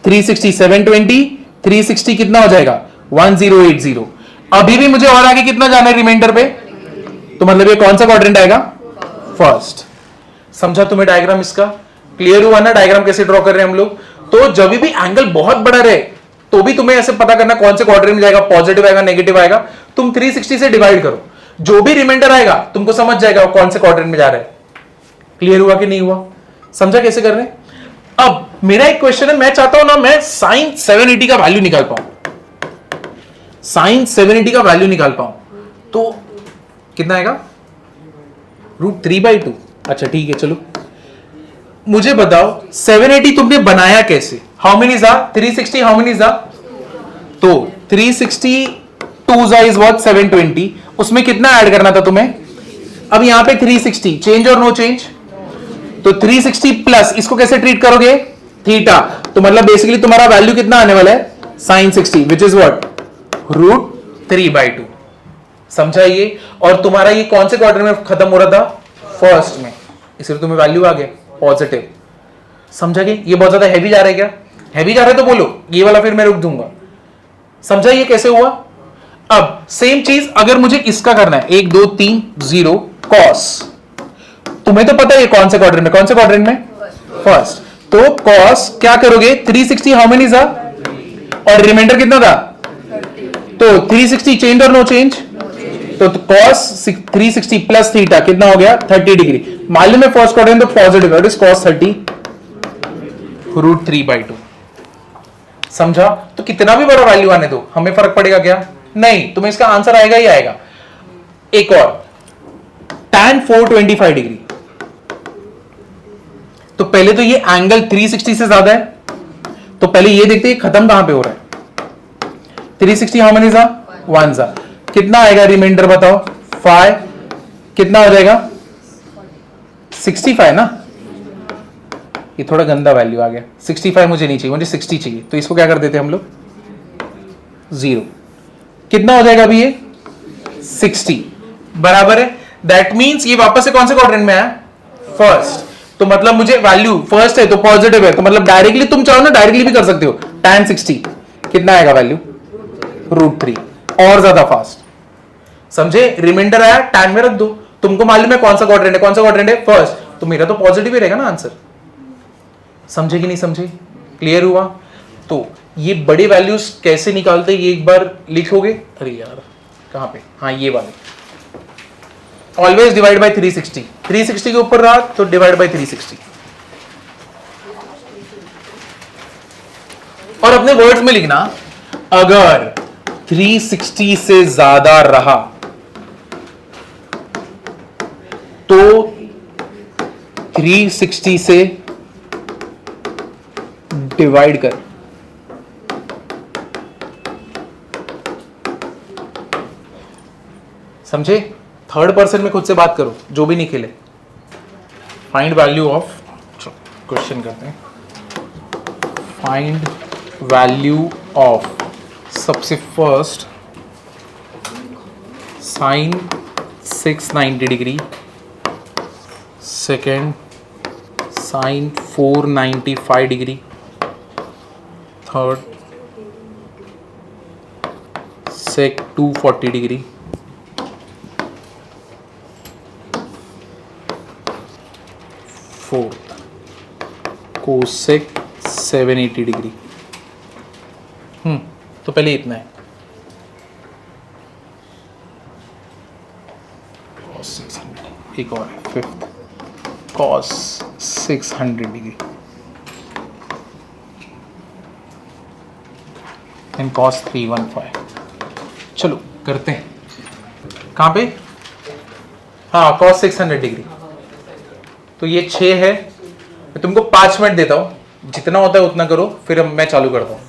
360 720, 360 कितना हो जाएगा? 1080। अभी भी मुझे और आगे कितना जाना है रिमाइंडर पे? तो मतलब ये कौन सा क्वाड्रेंट आएगा? फर्स्ट। समझा तुम्हें डायग्राम इसका? क्लियर हुआ ना डायग्राम कैसे ड्रॉ कर रहे हैं हम लोग? तो जब भी एंगल बहुत बड़ा रहे तो भी तुम्हें ऐसे पता करना कौन से क्वाड्रेंट में जाएगा, पॉजिटिव आएगा, नेगेटिव आएगा। तुम 360 से डिवाइड करो, जो भी रिमाइंडर आएगा तुमको समझ जाएगा कौन से क्वाड्रेंट में जा रहा है। क्लियर हुआ कि नहीं हुआ? समझा कैसे कर रहे हैं? अब मेरा एक क्वेश्चन है, मैं चाहता हूं ना मैं साइन 780 का वैल्यू निकाल पाऊं, साइन 780 का वैल्यू निकाल पाऊं। तो कितना आएगा? √3/2। अच्छा ठीक है, चलो मुझे बताओ 780 तुमने बनाया कैसे? हाउ मेनी जा? 360 हाउ मेनी जा? तो 360 2 जा इज व्हाट? 720। उसमें कितना ऐड करना था तुम्हें? अब यहां पे 360, चेंज और नो चेंज? तो 360 प्लस इसको कैसे ट्रीट करोगे? थीटा। तो मतलब बेसिकली तुम्हारा वैल्यू कितना आने वाला है? Sine 60, which is what? √3/2। समझा ये? और तुम्हारा ये कौन से क्वाड्रेंट में खत्म हो रहा था? फर्स्ट में, इसलिए तुम्हें वैल्यू आ गया पॉजिटिव। समझा कि ये बहुत ज्यादा हैवी जा रहा है क्या? हैवी जा रहा है तो बोलो, ये वाला फिर मैं रुक दूंगा। समझा ये कैसे हुआ? अब सेम चीज अगर मुझे इसका करना है, 1 2 3 0 कॉस, तुम्हें तो पता है ये कौन से क्वाड्रेंट में? कौन से क्वाड्रेंट में? फर्स्ट। तो कॉस क्या करोगे? 360 हाउ मेनी था? और रिमाइंडर कितना था? तो 360 चेंज और नो चेंज? तो कॉस 360 प्लस थीटा कितना हो गया? 30 डिग्री। मालूम है फर्स्ट क्वाड्रेंट तो पॉजिटिव है, इट इज कॉस 30 √3/2। समझा? तो कितना भी बड़ा वैल्यू आने दो, हमें फर्क पड़ेगा क्या? नहीं, तुम्हें इसका आंसर आएगा ही आएगा। एक और, tan 425 डिग्री। तो पहले तो ये एंगल 360 से ज्यादा है, तो पहले ये देखते हैं खत्म कहां पे हो रहा है। 360 हाउ मेनी जा? 1 जा। कितना आएगा रिमाइंडर बताओ? 5। कितना हो जाएगा? 65 ना? ये थोड़ा गंदा वैल्यू आ गया। 65 मुझे नहीं चाहिए, मुझे 60 चाहिए। तो इसको क्या कर देते हम लोग? 0। कितना हो जाएगा अभी ये? 60 बराबर है। दैट मींस ये वापस से कौन से क्वाड्रेंट में आया? फर्स्ट। तो मतलब मुझे वैल्यू फर्स्ट है तो पॉजिटिव है, तो मतलब डायरेक्टली तुम चाहो ना डायरेक्टली भी कर सकते हो। tan 60 कितना आएगा वैल्यू? √3। और ज्यादा फास्ट। समझे? रिमाइंडर आया, tan में रख दो। तुमको मालूम है कौन सा क्वाड्रेंट है? कौन सा क्वाड्रेंट है? फर्स्ट। तो मेरा तो पॉजिटिव ही रहेगा ना आंसर। समझे कि नहीं समझे? क्लियर हुआ? तो ये बड़े वैल्यूज कैसे निकालते ये एक बार लिखोगे? अरे यार कहां पे? हाँ ये वाले। Always divide by 360। 360 के ऊपर रहा तो डिवाइड बाय 360। और अपने वर्ड्स में लिखना, अगर 360 से ज्यादा रहा तो 360 से डिवाइड कर। समझे? थर्ड पर्सन में खुद से बात करो, जो भी नहीं खेले। फाइंड वैल्यू ऑफ, क्वेश्चन करते हैं। फाइंड वैल्यू ऑफ, सबसे first sine 690 degree, second sine 495 degree, third sec 240 degree, fourth cosec 780 degree. तो पहले इतना है, cos 600, एक और है fifth cos 600 degree and cos 315। चलो करते हैं, कहाँ पे? हाँ, cos 600 डिग्री। तो ये 6 है, मैं तुमको 5 मिनट देता हूं, जितना होता है उतना करो, फिर मैं चालू करता हूं,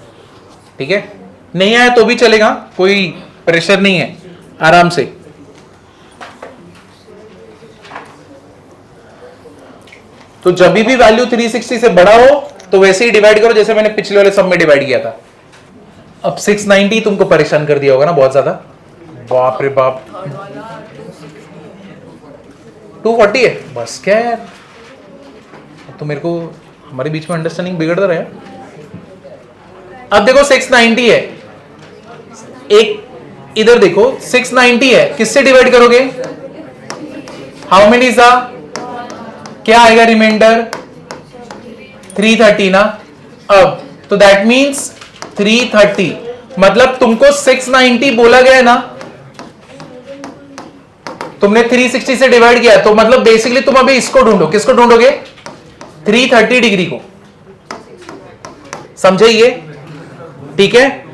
ठीक है? नहीं आया तो भी चलेगा, कोई प्रेशर नहीं है, आराम से। तो जब भी वैल्यू 360 से बड़ा हो तो वैसे ही डिवाइड करो जैसे मैंने पिछले वाले सब में डिवाइड किया था। अब 690 तुमको परेशान कर दिया होगा ना बहुत ज्यादा, बाप रे बाप। 240 है, बस क्या यार, तो मेरे को हमारे बीच में अंडरस्टैंडिंग बिगड़ता रहे। अब देखो 690 है, एक इधर देखो 690 है, किससे डिवाइड करोगे? हाउ मेनी इज द, क्या आएगा रिमाइंडर? 330 ना। अब तो दैट मींस 330, मतलब तुमको 690 बोला गया है ना, तुमने 360 से डिवाइड किया, तो मतलब बेसिकली तुम अभी इसको ढूंढो, किसको ढूंढोगे? 330 डिग्री को, समझे ये? ठीक है,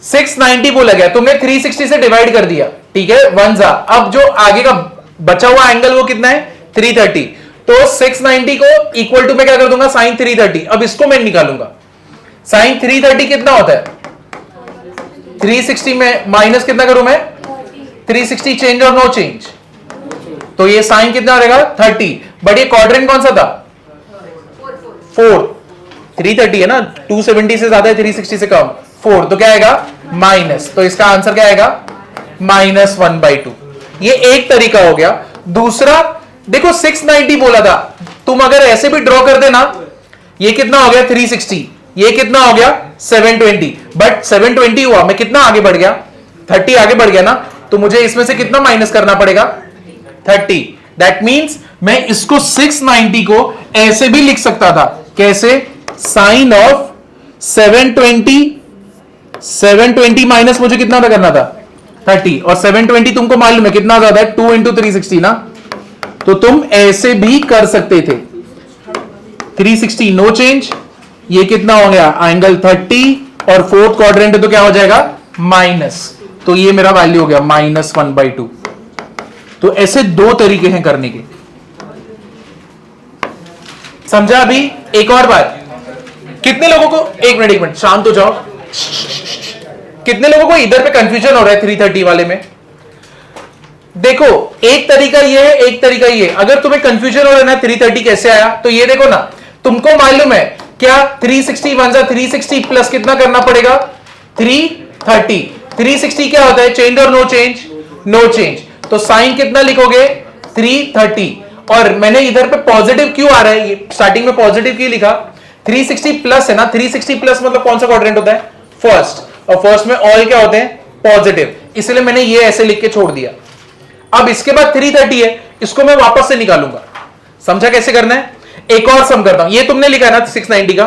690 बोला गया, तुमने 360 से डिवाइड कर दिया, ठीक है, 1 जा। अब जो आगे का बचा हुआ एंगल वो कितना है? 330। तो 690 को इक्वल टू में क्या कर दूंगा? साइन 330। अब इसको मैं निकालूंगा, साइन 330 कितना होता है? 360 में माइनस कितना करूं मैं? 360 चेंज और नो चेंज, तो ये साइन कितना रहेगा? 30। बट ये क्वाड्रेंट कौन सा था? 4। 330 है ना, 270 से ज्यादा है, 360 से कम, 4, तो क्या आएगा? माइनस। तो इसका आंसर क्या आएगा? -1/2। ये एक तरीका हो गया। दूसरा देखो 690 बोला था, तुम अगर ऐसे भी ड्रॉ कर देना, ये कितना हो गया? 360, ये कितना हो गया? 720, बट 720 हुआ, मैं कितना आगे बढ़ गया? 30 आगे बढ़ गया ना, तो मुझे इसमें से कितना माइनस करना पड़ेगा? 30। दैट मींस मैं इसको 690 को ऐसे भी लिख सकता था, कैसे? साइन ऑफ 720 माइनस मुझे कितना करना था? 30, और 720 तुमको मालूम है कितना ज्यादा है? 2 × 360 ना, तो तुम ऐसे भी कर सकते थे। 360 नो चेंज, ये कितना हो गया? एंगल 30, और फोर्थ क्वाड्रेंट है तो क्या हो जाएगा? माइनस, तो ये मेरा वैल्यू हो गया -1/2। तो ऐसे दो तरीके हैं करने के, समझा? अभी एक और बात, कितने लोगों को, एक मिनट शांत हो जाओ, कितने लोगों को इधर पे कंफ्यूजन हो रहा है 330 वाले में? देखो एक तरीका ये है, एक तरीका ये। अगर तुम्हें कंफ्यूजन हो रहा है ना 330 कैसे आया, तो ये देखो ना, तुमको मालूम है क्या? 360 1 जा 360 प्लस कितना करना पड़ेगा? 330। 360 क्या होता है? चेंज और नो चेंज? No change. तो साइन कितना लिखोगे? 330। और मैंने इधर पे पॉजिटिव क्यों आ रहा है? ये स्टार्टिंग में पॉजिटिव क्यों लिखा? 360 प्लस है ना, 360 प्लस मतलब कौन सा क्वाड्रेंट होता है? फर्स्ट, और फर्स्ट में ऑल क्या होते हैं? पॉजिटिव, इसलिए मैंने ये ऐसे लिख के छोड़ दिया। अब इसके बाद 330 है, इसको मैं वापस से निकालूंगा, समझा कैसे करना है? एक और सम करता हूं, ये तुमने लिखा है ना 690 का,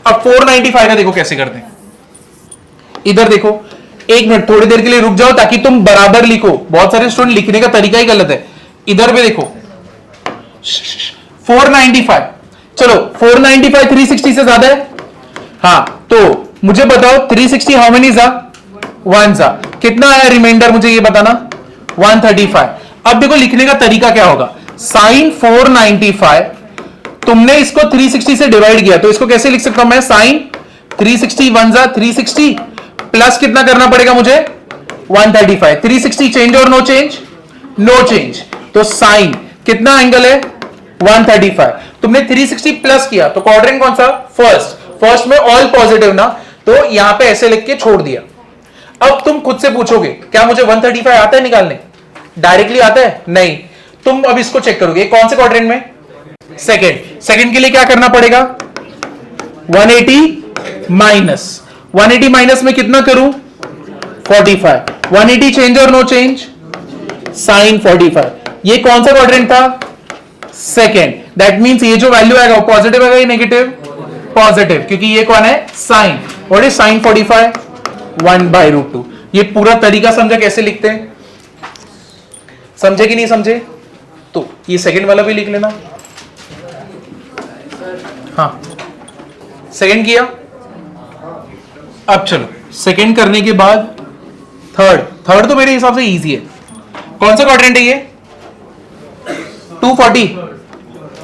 अब 495 का देखो कैसे करते हैं। इधर देखो, एक मिनट थोड़ी देर के लिए रुक जाओ ताकि तुम बराबर लिखो, बहुत सारे स्टूडेंट लिखने का तरीका ही गलत है। इधर भी देखो 495, चलो 495 360 से ज्यादा है, हाँ, तो मुझे बताओ 360 हाउ मेनी जा? 1 जा, कितना आया रिमाइंडर मुझे ये बताना? 135। अब देखो लिखने का तरीका क्या होगा, साइन 495, तुमने इसको 360 से डिवाइड किया, तो इसको कैसे लिख सकता हूं मैं? साइन 360 वन जा 360 प्लस कितना करना पड़ेगा मुझे? 135। 360 चेंज और नो चेंज? No change. तो साइन कितना एंगल है? 135। तुमने 360 प्लस किया तो क्वाड्रेंट कौन सा? फर्स्ट। फर्स्ट में ऑल पॉजिटिव ना, तो यहां पे ऐसे लिख के छोड़ दिया। अब तुम खुद से पूछोगे क्या मुझे 135 आता है निकालने? डायरेक्टली आता है? नहीं। तुम अब इसको चेक करोगे कौन से क्वाड्रेंट में? सेकंड। सेकंड के लिए क्या करना पड़ेगा? 180 माइनस 180 माइनस में कितना करूं? 45। 180 चेंज और नो चेंज? साइन 45। ये कौन सा क्वाड्रेंट था? सेकंड। दैट मींस ये जो वैल्यू आएगा वो पॉजिटिव आएगा या नेगेटिव? पॉजिटिव, क्योंकि ये कौन है? साइन। What is sign 45? 1/√2। ये पूरा तरीका समझा कैसे लिखते हैं? समझे कि नहीं समझे? तो ये सेकंड वाला भी लिख लेना। हाँ, सेकंड किया। अब चलो सेकंड करने के बाद थर्ड। थर्ड तो मेरे हिसाब से इजी है। कौन सा क्वाड्रेंट है ये? 240।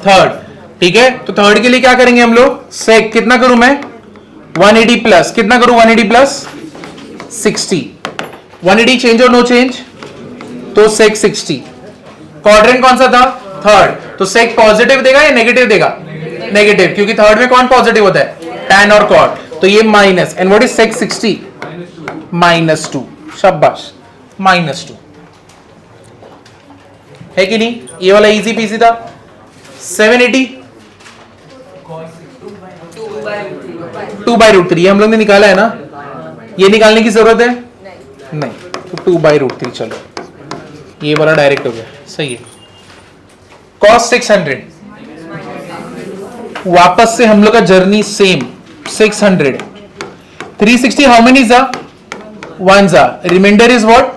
थर्ड, ठीक है। तो थर्ड के लिए क्या करेंगे हम लोग? सेक कितना करूं मैं? 180 प्लस कितना करूं? 180 प्लस 60। 180 चेंज और नो चेंज? तो सेक 60। क्वाड्रेंट कौन सा था? थर्ड। तो सेक पॉजिटिव देगा या नेगेटिव देगा? नेगेटिव, क्योंकि थर्ड में कौन पॉजिटिव होता है? tan और cot। तो ये minus, and what is sec 60? -2। शाबाश, -2 है कि नहीं? ये वाला इजी पीसी था। 780 2/√3 हम लोग ने निकाला है ना, ये निकालने की जरूरत है? नहीं। तो 2/√3। चलो ये वाला डायरेक्ट हो गया, सही है। cos 600, वापस से हम लोग का जर्नी सेम। 600 360 हाउ मेनी जा? 1 जा, रिमाइंडर इज व्हाट?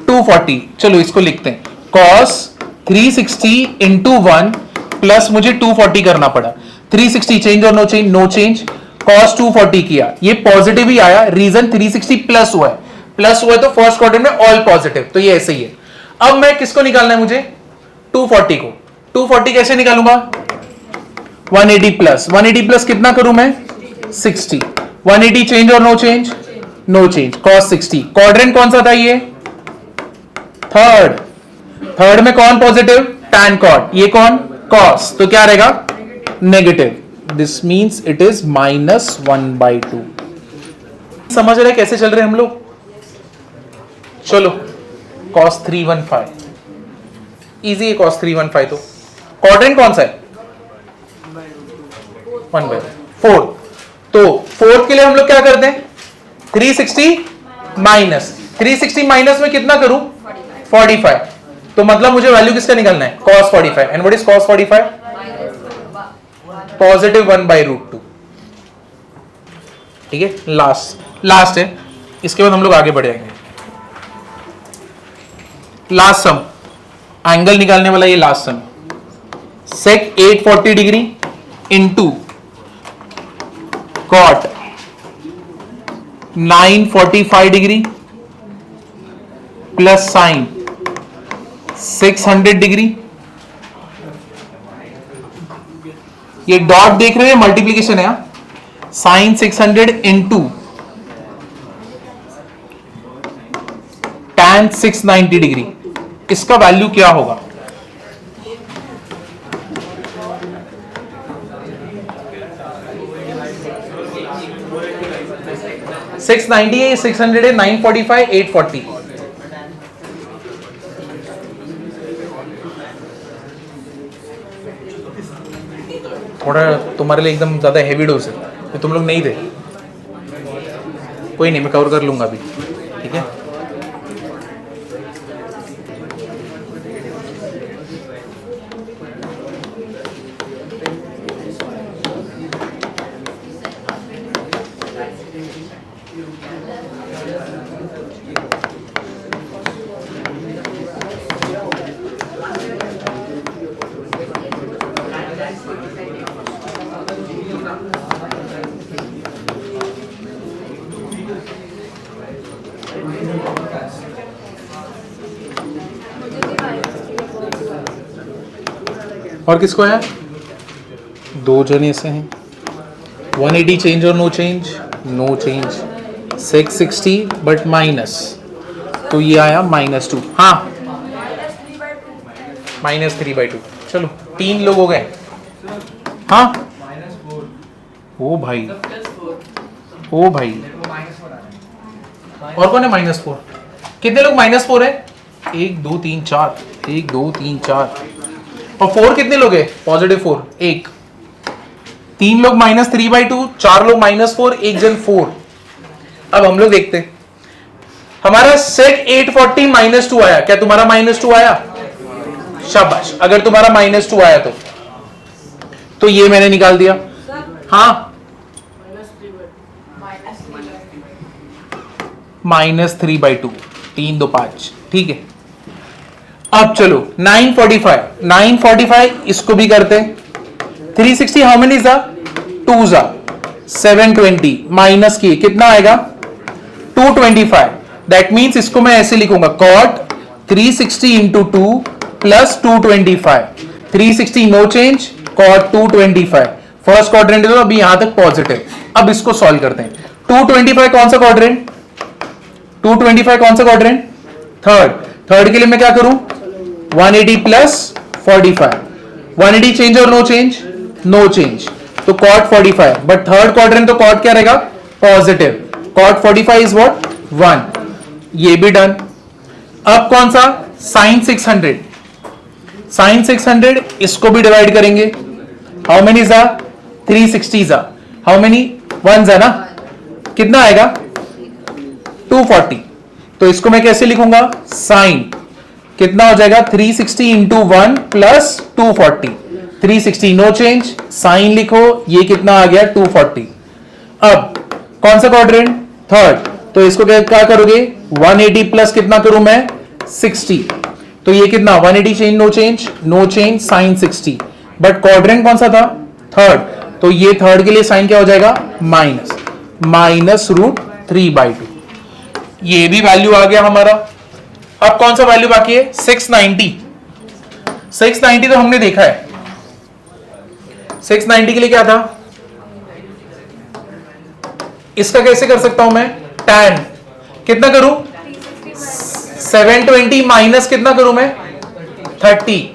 240। चलो इसको लिखते हैं। cos 360 इंटू 1 प्लस मुझे 240 करना पड़ा। 360 चेंज और no change? No change. cos 240 किया, ये पॉजिटिव ही आया। रीजन 360 प्लस हुआ है। प्लस हुआ है तो फर्स्ट क्वाड्रेंट में ऑल पॉजिटिव, तो ये ऐसे ही है। अब मैं किसको निकालना है मुझे? 240 को। 240 कैसे निकालूंगा? 180 प्लस 180 प्लस कितना करूं मैं? 60। 180 चेंज और no change? No change. cos 60। Quadrant कौन सा था ये? थर्ड। थर्ड में कौन पॉजिटिव? tan cot। ये कौन? cos। तो क्या रहेगा? Negative. This means it is -1/2। समझ रहे कैसे चल रहे हम लोग? चलो cos 315 इजी है। cos 315 तो क्वाड्रेंट कौन सा है? 1/4। तो फोर्थ के लिए हम लोग क्या करते हैं? 360 माइनस 360 माइनस में कितना करूं? 45। तो मतलब मुझे वैल्यू किसका निकालना है? cos 45। And what is cos 45? Positive 1/√2। ठीक है, लास्ट है। इसके बाद हम लोग आगे बढ़ेंगे। लास्ट सम, एंगल निकालने वाला ये last sum. Sec 840 degree into cot 945 degree plus sine 600 degree. ये डॉट देख रहे हैं, मल्टीप्लीकेशन है। Sine 600 into tan 690 degree. इसका वैल्यू क्या होगा? सिक्स 90 है, 600 है, 945, 840। थोड़ा तुम्हारे लिए एकदम ज्यादा हेवी डोज है, तो तुम लोग नहीं थे। कोई नहीं, मैं कवर कर लूंगा अभी। ठीक है, और किसको आया? दो जने से हैं। 180 चेंज और no change? No change. 660 but minus, तो ये आया -2। हाँ -3/2। चलो 3 लोग हो गए। हाँ ओ भाई, ओ भाई, और कौन है -4? कितने लोग -4 है? 1 2 3 4, 1 2 3 4। और 4 कितने लोग है? +4 1। 3 लोग -3/2, 4 लोग -4, 1 जन 4। अब हम लोग देखते हैं, हमारा सेट 840 -2 आया। क्या तुम्हारा -2 आया? शाबाश। अगर तुम्हारा -2 आया तो ये मैंने निकाल दिया। हाँ -3/2, 3 2 5, ठीक है। अब चलो 945 इसको भी करते हैं। 360 हाउ मेनी जा? 2 जा 720 माइनस किए कितना आएगा? 225। दैट मींस इसको मैं ऐसे लिखूंगा, cot 360 into 2 plus 225। 360 no change, cot 225। First quadrant तो अभी यहां तक पॉजिटिव। अब इसको सॉल्व करते हैं। 225 कौन सा क्वाड्रेंट? 225 कौन सा क्वाड्रेंट? थर्ड के लिए मैं क्या करूं? 180 प्लस 45। 180 चेंज और नो चेंज? नो चेंज, तो cot 45। बट थर्ड क्वाड्रेंट तो cot क्या रहेगा? पॉजिटिव। cot 45 is what? 1। ये भी डन। अब कौन सा? sin 600। sin 600 इसको भी डिवाइड करेंगे। हाउ मेनी जा? 360 जा। How many? 1 जा ना, कितना आएगा? 240। तो इसको मैं कैसे लिखूंगा? साइन कितना हो जाएगा? 360 into 1 plus 240। 360 no change, sine लिखो, ये कितना आ गया? 240। अब कौन सा क्वाड्रेंट? थर्ड। तो इसको क्या करोगे? 180 प्लस कितना करूं मैं? 60। तो ये कितना? 180 change no change? No change, sine 60। But quadrant कौन सा था? थर्ड। तो ये थर्ड के लिए साइन क्या हो जाएगा? -√3/2। ये भी वैल्यू आ गया हमारा। अब कौन सा वैल्यू बाकी है? 690। 690 तो हमने देखा है। 690 के लिए क्या था? इसका कैसे कर सकता हूं मैं? tan कितना करूं? 720 माइनस कितना करूं मैं? 30।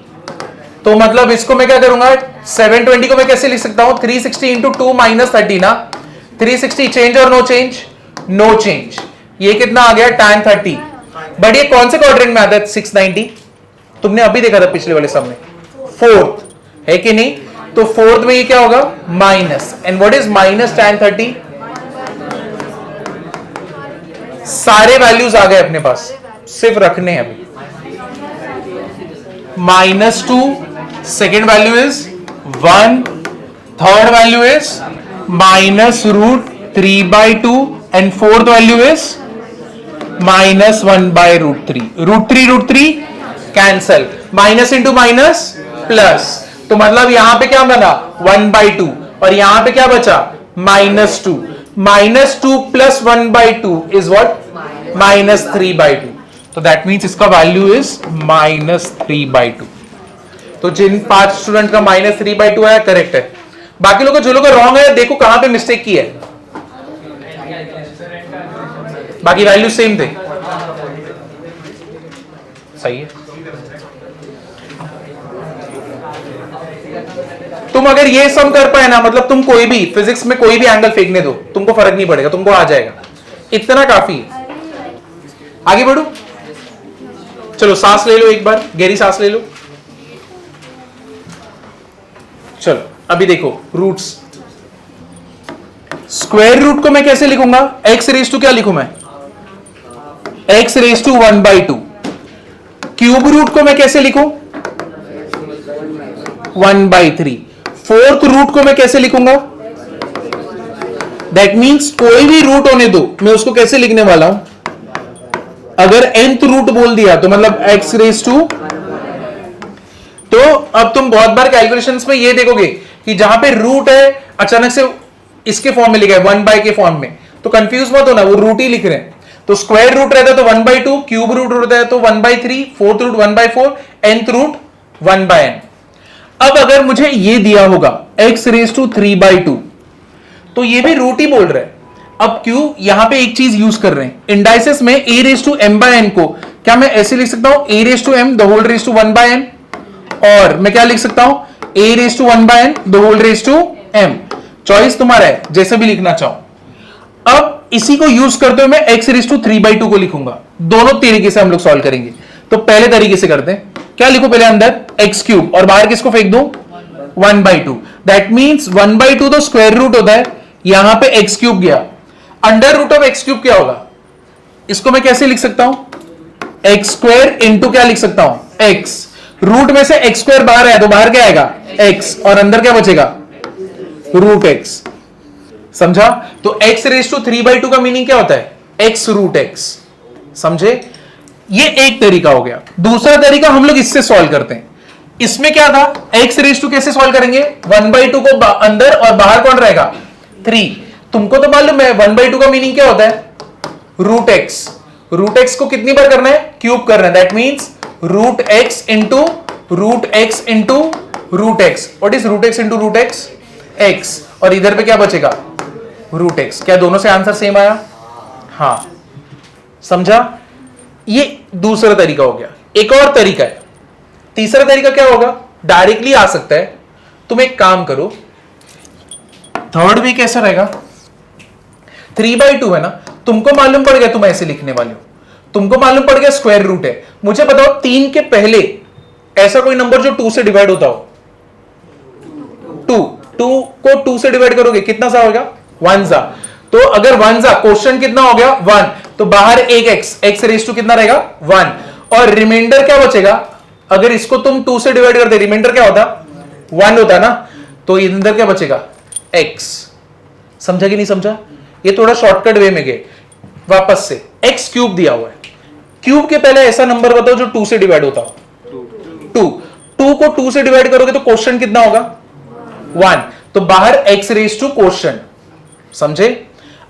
तो मतलब इसको मैं क्या करूंगा? 720 को मैं कैसे लिख सकता हूं? 360 इंटू 2 माइनस 30 ना। 360 चेंज और नो चेंज? No change. ये कितना आ गया? tan 30। बट ये कौन से क्वाड्रेंट में आता है 690? तुमने अभी देखा था पिछले वाले सब में, फोर्थ है कि नहीं? तो फोर्थ में ये क्या होगा? Minus. And what is minus tan 30? सारे वैल्यूज आ गए अपने पास, सिर्फ रखने हैं अभी। -2, second value is 1, third value is -√3/2 and fourth value is -1/√3। √3 cancel, minus into minus plus. तो मतलब यहां पे क्या बना? 1/2 और यहां पे क्या बचा? -2। -2 प्लस 1/2 इज व्हाट? -3/2। तो दैट मीन्स इसका वैल्यू इज -3/2। तो जिन 5 स्टूडेंट का -3/2 आया करेक्ट है। बाकी लोगों का जो लोग रॉन्ग है देखो कहां पे मिस्टेक की है। बाकी वैल्यू सेम थे, सही है। तुम अगर ये सम कर पाए ना, मतलब तुम कोई भी फिजिक्स में कोई भी एंगल फेंकने दो, तुमको फर्क नहीं पड़ेगा, तुमको आ जाएगा। इतना काफी है। आगे बढ़ो, चलो सांस ले लो, एक बार गहरी सांस ले लो। चलो अभी देखो रूट्स। स्क्वायर रूट को मैं कैसे लिखूंगा? x⁻² क्या लिखूं मैं? x⁻1/2। क्यूब रूट को मैं कैसे लिखूं? 1/3। फोर्थ रूट को मैं कैसे लिखूंगा? दैट मींस कोई भी रूट होने दो, मैं उसको कैसे लिखने वाला हूं? अगर nth रूट बोल दिया तो मतलब x⁻²। तो अब तुम बहुत बार कैलकुलेशंस में ये देखोगे कि जहां पे रूट है अचानक से इसके फॉर्म में लिखा है 1/, के फॉर्म में, तो कंफ्यूज मत होना, वो रूट ही लिख रहे हैं। तो स्क्वायर रूट रहता है तो 1/2, क्यूब रूट रहता है तो 1/3, fourth root 1/4, nth root 1/n। अब अगर मुझे ये दिया होगा x रेज टू 3/2, तो ये भी रूट ही बोल रहे हैं। अब क्यों यहां पे एक चीज यूज कर रहे हैं, इंडाइसेस में a रेज टू m/n को क्या मैं ऐसे लिख सकता हूं, a raise to m the whole raise to 1/n, और मैं क्या लिख सकता हूं, a raise to 1/n the whole raise to m। Choice तुम्हारा है, जैसे भी लिखना चाहो। अब इसी को यूज करते हुए मैं x रेज टू 3/2 को लिखूंगा। दोनों तरीके से हम लोग सॉल्व करेंगे। तो पहले तरीके से करते हैं, क्या लिखो पहले अंदर x क्यूब और बाहर किसको फेंक दूं, 1/2। दैट मींस 1/2 तो स्क्वायर रूट होता है, यहां पे x क्यूब गया, under root of x cube क्या होगा, इसको मैं कैसे लिख सकता हूं, x स्क्वायर इंटू क्या लिख सकता हूं, x। रूट में से x स्क्वायर बाहर है तो बाहर क्या आएगा, x, और अंदर क्या बचेगा, रूट x। समझा? तो x रेज टू 3/2 का मीनिंग क्या होता है, x रूट x। समझे? ये एक तरीका हो गया। दूसरा तरीका हम लोग इससे सॉल्व करते हैं। इसमें क्या था, x रेज टू कैसे सॉल्व करेंगे, 1/2 को अंदर और बाहर कौन रहेगा, 3। तुमको तो मालूम है 1/2 का मीनिंग क्या होता है, रूट x। रूट x को कितनी बार करना है, क्यूब करना है। That means root x into root x into root x। What is root x into root x, x, और इधर पे क्या बचेगा, रूट x। क्या दोनों से आंसर सेम आया, हाँ। समझा? ये दूसरा तरीका हो गया। एक और तरीका है, तीसरा तरीका क्या होगा, डायरेक्टली आ सकता है। तुम एक काम करो, थर्ड भी कैसा रहेगा, 3/2 है ना, तुमको मालूम पड़ गया, तुम ऐसे लिखने वाले हो, तुमको मालूम पड़ गया स्क्वायर रूट है। मुझे बताओ 3 के पहले ऐसा कोई नंबर जो 2 से डिवाइड होता हो, 2 को 2 से डिवाइड करोगे कितना सा होगा, 1 सा। तो अगर 1 सा, क्वेश्चन कितना हो गया, 1, तो बाहर एक x रेज टू कितना रहेगा, 1, और रिमाइंडर क्या बचेगा, अगर इसको तुम 2 से डिवाइड करते रिमाइंडर क्या होता, 1 होता ना, तो अंदर क्या बचेगा, x। समझा कि नहीं समझा? ये थोड़ा शॉर्टकट वे में गए। वापस से x क्यूब दिया हुआ है, क्यूब के पहले ऐसा नंबर बताओ जो 2 से डिवाइड होता हो, 2 को 2 से डिवाइड करोगे तो क्वेश्चन कितना होगा, 1, तो बाहर x रेज टू क्वेश्चन। समझे?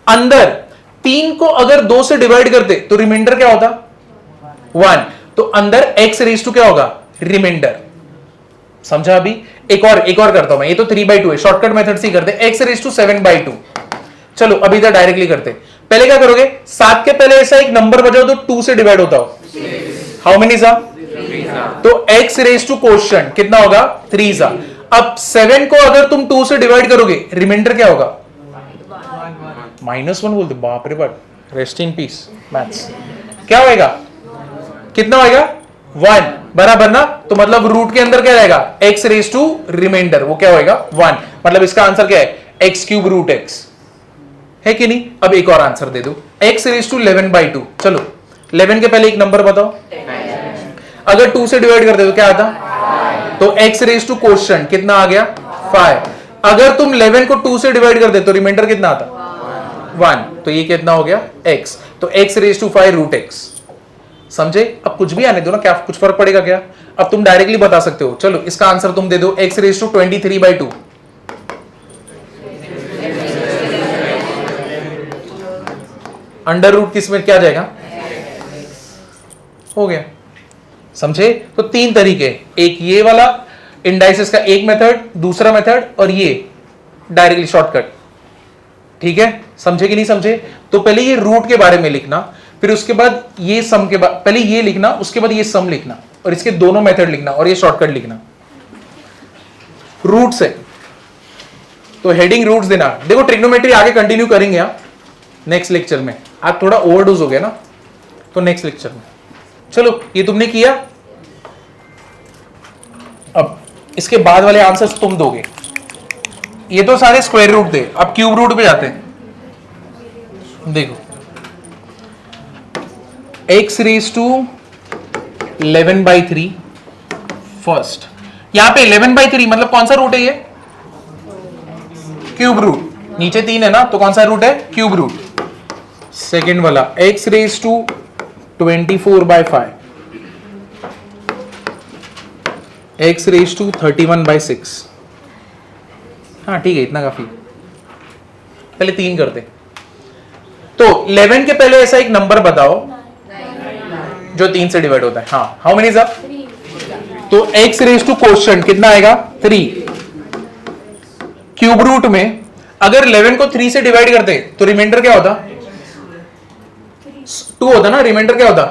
अंदर 3 को अगर 2 से डिवाइड करते तो रिमाइंडर क्या होता, 1, तो अंदर x रेज टू क्या होगा, रिमाइंडर। समझा? अभी एक और करता हूं मैं, ये तो 3/2 है, शॉर्टकट मेथड से ही करते, x रेज टू 7/2। चलो अभी इधर डायरेक्टली करते। पहले क्या करोगे, 7 के पहले ऐसा एक नंबर बजाओ तो 2 से डिवाइड होता हो, हाउ मेनी सा, तो x रेज टू क्वेश्चन कितना होगा, 3 सा। अब 7 को अगर तुम 2 से डिवाइड करोगे रिमाइंडर क्या होगा, -1 बोलते, बाप रे बाप, रेस्ट इन पीस मैथ्स। क्या होएगा, कितना होएगा, 1, बराबर ना। तो मतलब रूट के अंदर क्या रहेगा, x रेज टू रिमाइंडर, वो क्या होएगा, 1। मतलब इसका आंसर क्या है, x क्यूब रूट x, है कि नहीं? अब एक और आंसर दे दो, x रेज टू 11/2। चलो 11 के पहले एक नंबर बताओ, अगर 2 से डिवाइड करते तो क्या आता, तो x रेज टू क्वेश्चन कितना आ गया, 5। अगर तुम 11 को 2 से डिवाइड करते तो रिमाइंडर कितना आता, 1, तो ये कितना हो गया, x। तो x raise to 5 root x। समझे? अब कुछ भी आने दो ना, क्या कुछ फर्क पड़ेगा क्या? अब तुम डायरेक्टली बता सकते हो। चलो इसका आंसर तुम दे दो, x raise to 23/2। Under root किस में क्या जाएगा, हो गया। समझे? तो 3 तरीके, एक ये वाला इंडाइसेस का एक मेथड, दूसरा मेथड, और ये डायरेक्टली शॉर्टकट। ठीक है? समझे कि नहीं समझे? तो पहले ये रूट के बारे में लिखना, फिर उसके बाद ये सम के बाद, पहले ये लिखना, उसके बाद ये सम लिखना, और इसके दोनों मेथड लिखना, और ये शॉर्टकट लिखना रूट से। तो हेडिंग रूट्स देना। देखो ट्रिग्नोमेट्री आगे कंटिन्यू करेंगे आप नेक्स्ट लेक्चर में, आज थोड़ा ओवरडोज हो गया ना, तो नेक्स्ट लेक्चर में। चलो ये तुमने किया, अब इसके बाद वाले आंसर्स तुम दोगे। ये तो सारे स्क्वायर रूट थे, अब क्यूब रूट पे जाते हैं। देखो x रेज टू 11/3 फर्स्ट, यहां पे 11/3 मतलब कौन सा रूट है, ये क्यूब रूट। नीचे 3 है ना, तो कौन सा रूट है, क्यूब रूट। सेकेंड वाला x raise to 24/5, x raise to 31/6। हाँ ठीक है, इतना काफी। पहले 3 करते। तो 11 के पहले ऐसा एक नंबर बताओ जो 3 से डिवाइड होता है। हाँ, हाउ मेनी सर, तो x रेज टू कोशेंट कितना आएगा 3। क्यूब रूट में अगर 11 को 3 से डिवाइड करते तो रिमाइंडर क्या होता 2 होता ना, रिमाइंडर क्या होता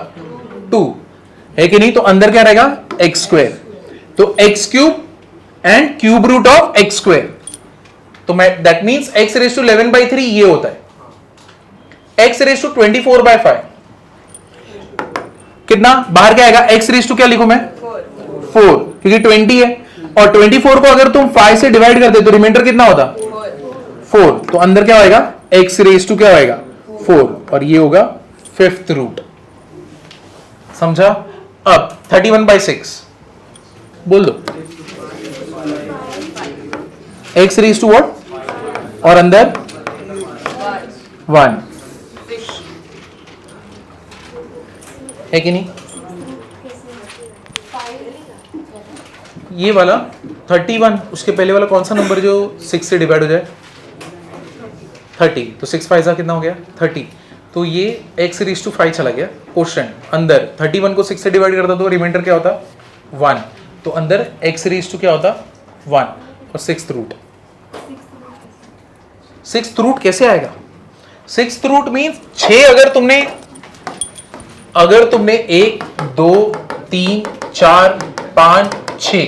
2 है कि नहीं। तो अंदर क्या रहेगा एक्स स्क्वायर, तो x cube and cube root of x square, तो मैं that means x raise to 11/3 ये होता है। एक्स रेज टू 24/5 कितना बाहर क्या आएगा, एक्स रेज टू क्या लिखूं मैं 4 क्योंकि 20 है, और 24 को अगर तुम 5 से डिवाइड करते तो रिमाइंडर कितना होता 4, तो अंदर क्या होएगा एक्स रेज टू क्या होएगा 4, और ये होगा 5th रूट। समझा। अब 31/6 बोल दो, एक्स रेज टू व्हाट, और अंदर 1 है कि नहीं। ये वाला 31, उसके पहले वाला कौन सा नंबर जो 6 से डिवाइड हो जाए 30, तो 6 5 कितना हो गया 30, तो ये x रेज टू 5 चला गया क्वेश्चन अंदर। 31 को 6 से डिवाइड करता तो रिमाइंडर क्या होता 1, तो अंदर x रेज टू क्या होता 1, और 6th रूट। 6th रूट कैसे आएगा, 6th रूट मींस 6 अगर तुमने 1 2 3 4 5 6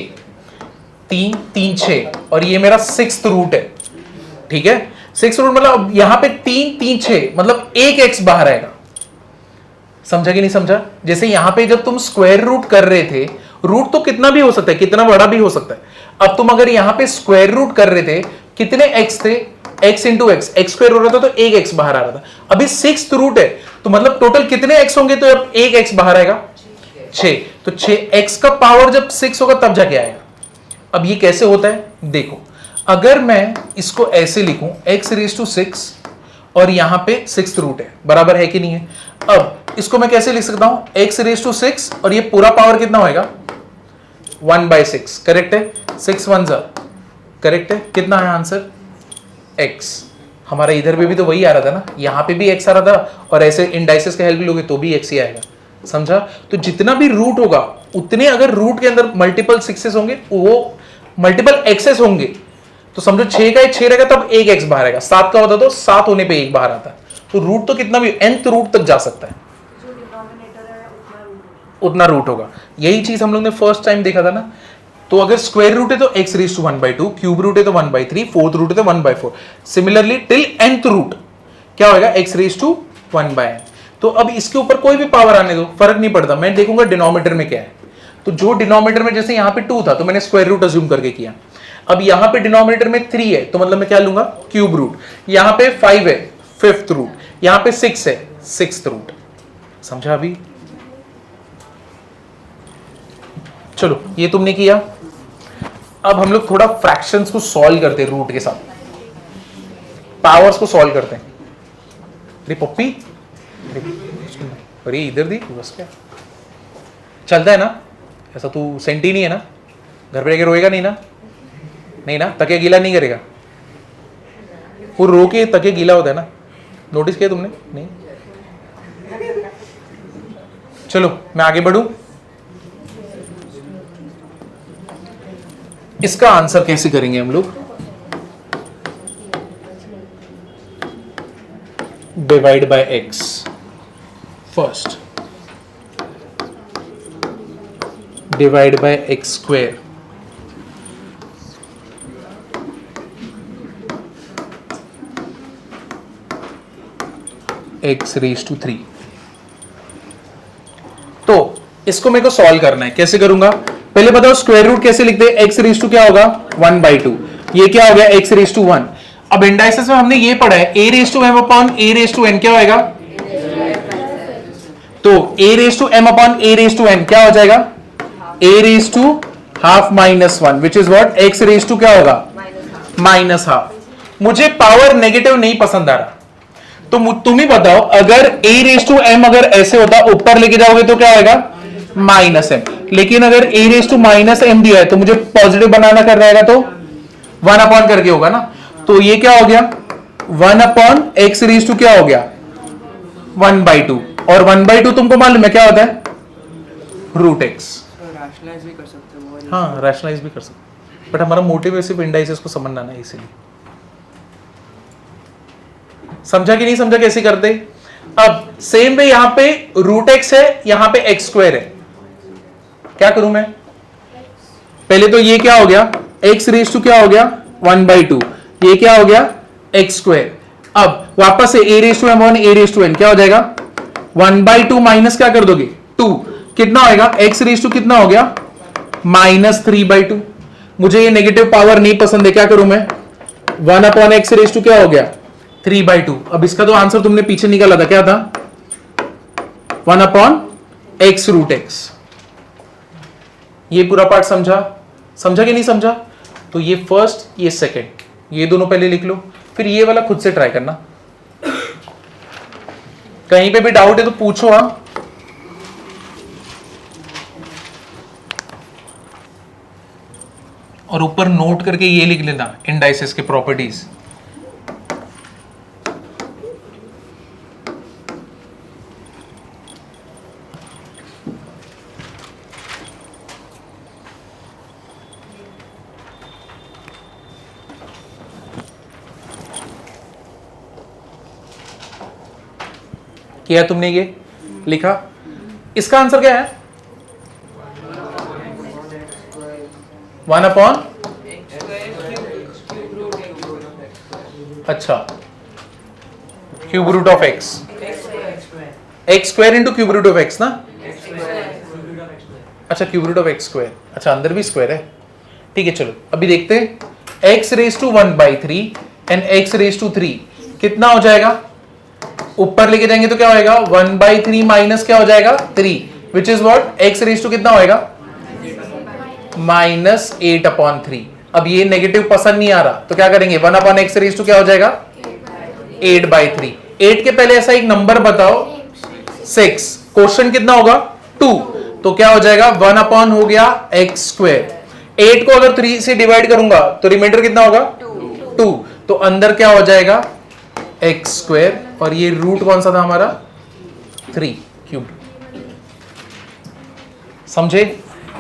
3 3 6 और ये मेरा 6th रूट है, ठीक है। 6th रूट मतलब यहां पे 3 3 6 मतलब एक x बाहर आएगा। समझा कि नहीं समझा। जैसे यहां पे जब तुम स्क्वायर रूट कर रहे थे, रूट तो कितना भी हो सकता है, कितना बड़ा भी हो सकता है। अब तुम अगर यहां पे स्क्वायर रूट कर रहे थे, कितने x थे, x into x, x square हो रहा था तो एक x बाहर आ रहा था। अभी 6th रूट है तो मतलब टोटल कितने x होंगे, तो अब एक x बाहर आएगा 6, तो 6x का पावर जब 6 होगा तब जाके आएगा। अब ये कैसे होता है देखो, अगर मैं इसको ऐसे लिखूं x रेज टू 6 और यहां पे 6th रूट है, बराबर है कि नहीं है। अब इसको मैं कैसे लिख सकता हूं, x रेज टू 6 और ये पूरा पावर कितना होएगा 1/6, करेक्ट है। 6 1 करेक्ट है, कितना है आंसर x। हमारा इधर भी तो वही आ रहा था ना, यहां पे भी x आ रहा था, और ऐसे इंडाइसेस का हेल्प लोगे तो भी x ही आएगा। समझा। तो जितना भी रूट होगा उतने, अगर रूट के अंदर मल्टीपल 6s होंगे, वो मल्टीपल x's होंगे, तो समझो 6 का 6 रहेगा तब एक x बाहर आएगा। 7 का होता तो 7 होने पे एक बाहर आता है। तो रूट तो कितना भी nth रूट तक जा सकता है, उतना रूट होगा। यही चीज हम लोग ने फर्स्ट टाइम देखा था ना। तो अगर स्क्वायर रूट है तो x raise to 1/2, cube root है तो 1/3, 4th रूट है तो 1/4। सिमिलरली टिल nth रूट क्या होगा x रेज टू 1/n। तो अब इसके ऊपर कोई भी पावर आने दो, फर्क नहीं पड़ता, मैं देखूंगा डिनोमिनेटर में क्या है। तो जो डिनोमिनेटर में, जैसे यहां पे 2 था तो मैंने स्क्वायर रूट अज्यूम करके किया। अब यहां पे डिनोमिनेटर में 3 है तो मतलब मैं क्या लूंगा क्यूब रूट, यहां पे 5 है 5th रूट, यहां पे 6 है 6th रूट। समझा अभी। चलो ये तुमने किया। अब हम लोग थोड़ा फ्रैक्शंस को सॉल्व करते हैं रूट के साथ, पावर्स को सॉल्व करते हैं। अरे पप्पी, अरे इधर दी बस, क्या चलता है ना ऐसा, तू सेंटी नहीं है ना, घर पे रह के रोएगा नहीं ना, नहीं ना, तकिया गीला नहीं करेगा, वो रो के तकिया गीला होता है ना, नोटिस किया तुमने नहीं। चलो मैं आगे बढ़ूं। इसका आंसर कैसे करेंगे हम लोग, divide by x first, divide by x square, x raise to 3। तो इसको मेरे को सॉल्व करना है, कैसे करूंगा पहले बताओ। स्क्वायर रूट कैसे लिखते हैं, x रेज टू क्या होगा 1/2, ये क्या हो गया x रेज टू 1। अब इंडाइसेस में हमने ये पढ़ा है a raise to m upon a raise to n क्या होएगा, तो a raise to m upon a raise to n क्या हो जाएगा a raise to half minus 1, which is what x raise to क्या होगा माइनस हाफ। मुझे power negative नहीं पसंद आ रहा, तो तुम ही बताओ, अगर a रेज टू m अगर ऐसे होता ऊपर लेके जाओगे तो क्या होगा माइनस m, लेकिन अगर a raise to minus m दिया है तो मुझे पॉजिटिव बनाना कर रहेगा तो 1 अपॉन करके होगा ना। तो ये क्या हो गया 1 अपॉन x रेज टू क्या हो गया 1/2, और 1/2 तुमको मालूम है क्या होता है रूट x। रैशनलाइज भी कर सकते हो हाँ रैशनलाइज भी कर सकते, बट हमारा मोटिव है सिर्फ इंडाइसेस को समझना ना, इसीलिए। समझा कि नहीं समझा कैसे करते? अब सेम वे यहां पे रूट एक्स है, यहां पे एक्स स्क्वायर है, क्या करूं मैं? पहले तो ये क्या हो गया, एक्स रेज टू क्या हो गया 1/2, ये क्या हो गया एक्स स्क्वायर। अब वापस से A raise to M one A raise to N क्या हो जाएगा 1/2 माइनस क्या कर दोगे 2, कितना होएगा एक्स रेज टू कितना हो गया -3/2। मुझे ये नेगेटिव पावर नहीं पसंद है, क्या करूं मैं 1/x रेज टू क्या हो गया 3/2। अब इसका तो आंसर तुमने पीछे निकाला था, क्या था 1/x रूट एक्स। ये पूरा पार्ट समझा? समझा कि नहीं समझा? तो ये फर्स्ट ये सेकंड, ये दोनों पहले लिख लो, फिर ये वाला खुद से ट्राई करना। कहीं पे भी डाउट है तो पूछो। हाँ और ऊपर नोट करके ये लिख लेना इंडाइसेस के प्रॉपर्टीज। किया तुमने ये लिखा? इसका आंसर क्या है 1/, अच्छा cube root of x, x square into cube root of x ना, अच्छा cube root of x square, अच्छा अंदर भी स्क्वायर है, ठीक है। चलो अभी देखते हैं x raise to 1/3 and x raise to 3 कितना हो जाएगा, ऊपर लेके जाएंगे तो क्या होएगा 1/3 माइनस क्या हो जाएगा 3, which is what x raise to कितना होएगा -8/3। अब ये नेगेटिव पसंद नहीं आ रहा तो क्या करेंगे 1/x रेज टू क्या हो जाएगा 8/3। 8 के पहले ऐसा एक नंबर बताओ 6, क्वेश्चन कितना होगा 2, तो क्या हो जाएगा 1/ हो गया x स्क्वायर। 8 को अगर 3 से डिवाइड करूंगा तो रिमाइंडर कितना होगा 2, तो अंदर क्या हो जाएगा x स्क्वायर, और ये रूट कौन सा था हमारा 3 क्यूब। समझे?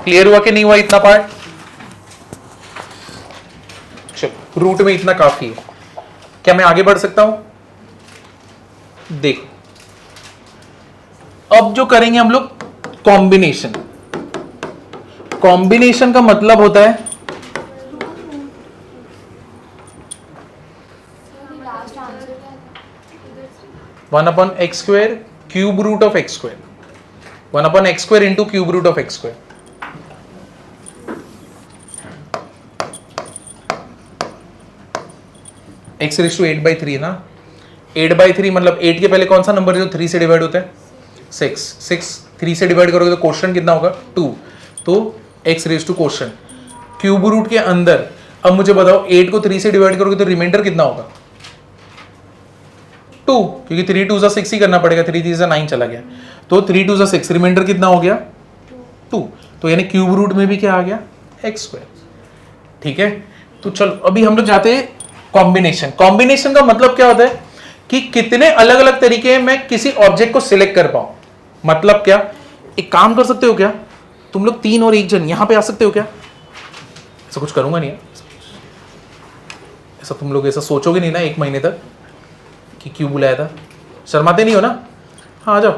क्लियर हुआ कि नहीं हुआ इतना पार्ट? चलो रूट में इतना काफी है, क्या मैं आगे बढ़ सकता हूं? देखो अब जो करेंगे हम लोग कॉम्बिनेशन। कॉम्बिनेशन का मतलब होता है लास्ट आंसर क्या था? 1/x square cube root of x square, 1/x square into cube root of x square. X raise to 8/3 है ना, 8/3 मतलब 8 के पहले कौन सा नंबर है जो 3 से डिवाइड होता है 6 3 से डिवाइड करोगे तो क्वेश्चन कितना होगा 2, तो x raise to question cube root के अंदर। अब मुझे बताओ 8 को 3 से डिवाइड करोगे तो रिमाइंडर कितना होगा 2, क्योंकि 3 2 6 ही करना पड़ेगा, 3 3 9 चला गया, तो 3 2 6 रिमाइंडर कितना हो गया 2, तो यानी क्यूब रूट में भी क्या आ गया एक्स स्क्वायर। ठीक है, तो चलो अभी हम लोग जाते हैं कॉम्बिनेशन। कॉम्बिनेशन का मतलब क्या होता है कि कितने अलग अलग तरीके मैं किसी ऑब्जेक्ट को सिलेक्ट कर पाऊं। मतलब क्या, एक काम कर सकते हो क्या तुम लोग 3 और 1 जन यहां पे आ सकते हो क्या? ऐसा कुछ करूंगा नहीं, ऐसा तुम लोग ऐसा सोचोगे नहीं ना 1 महीने तक कि क्यों बुलाया था, शर्माते नहीं हो ना? हाँ आ जाओ।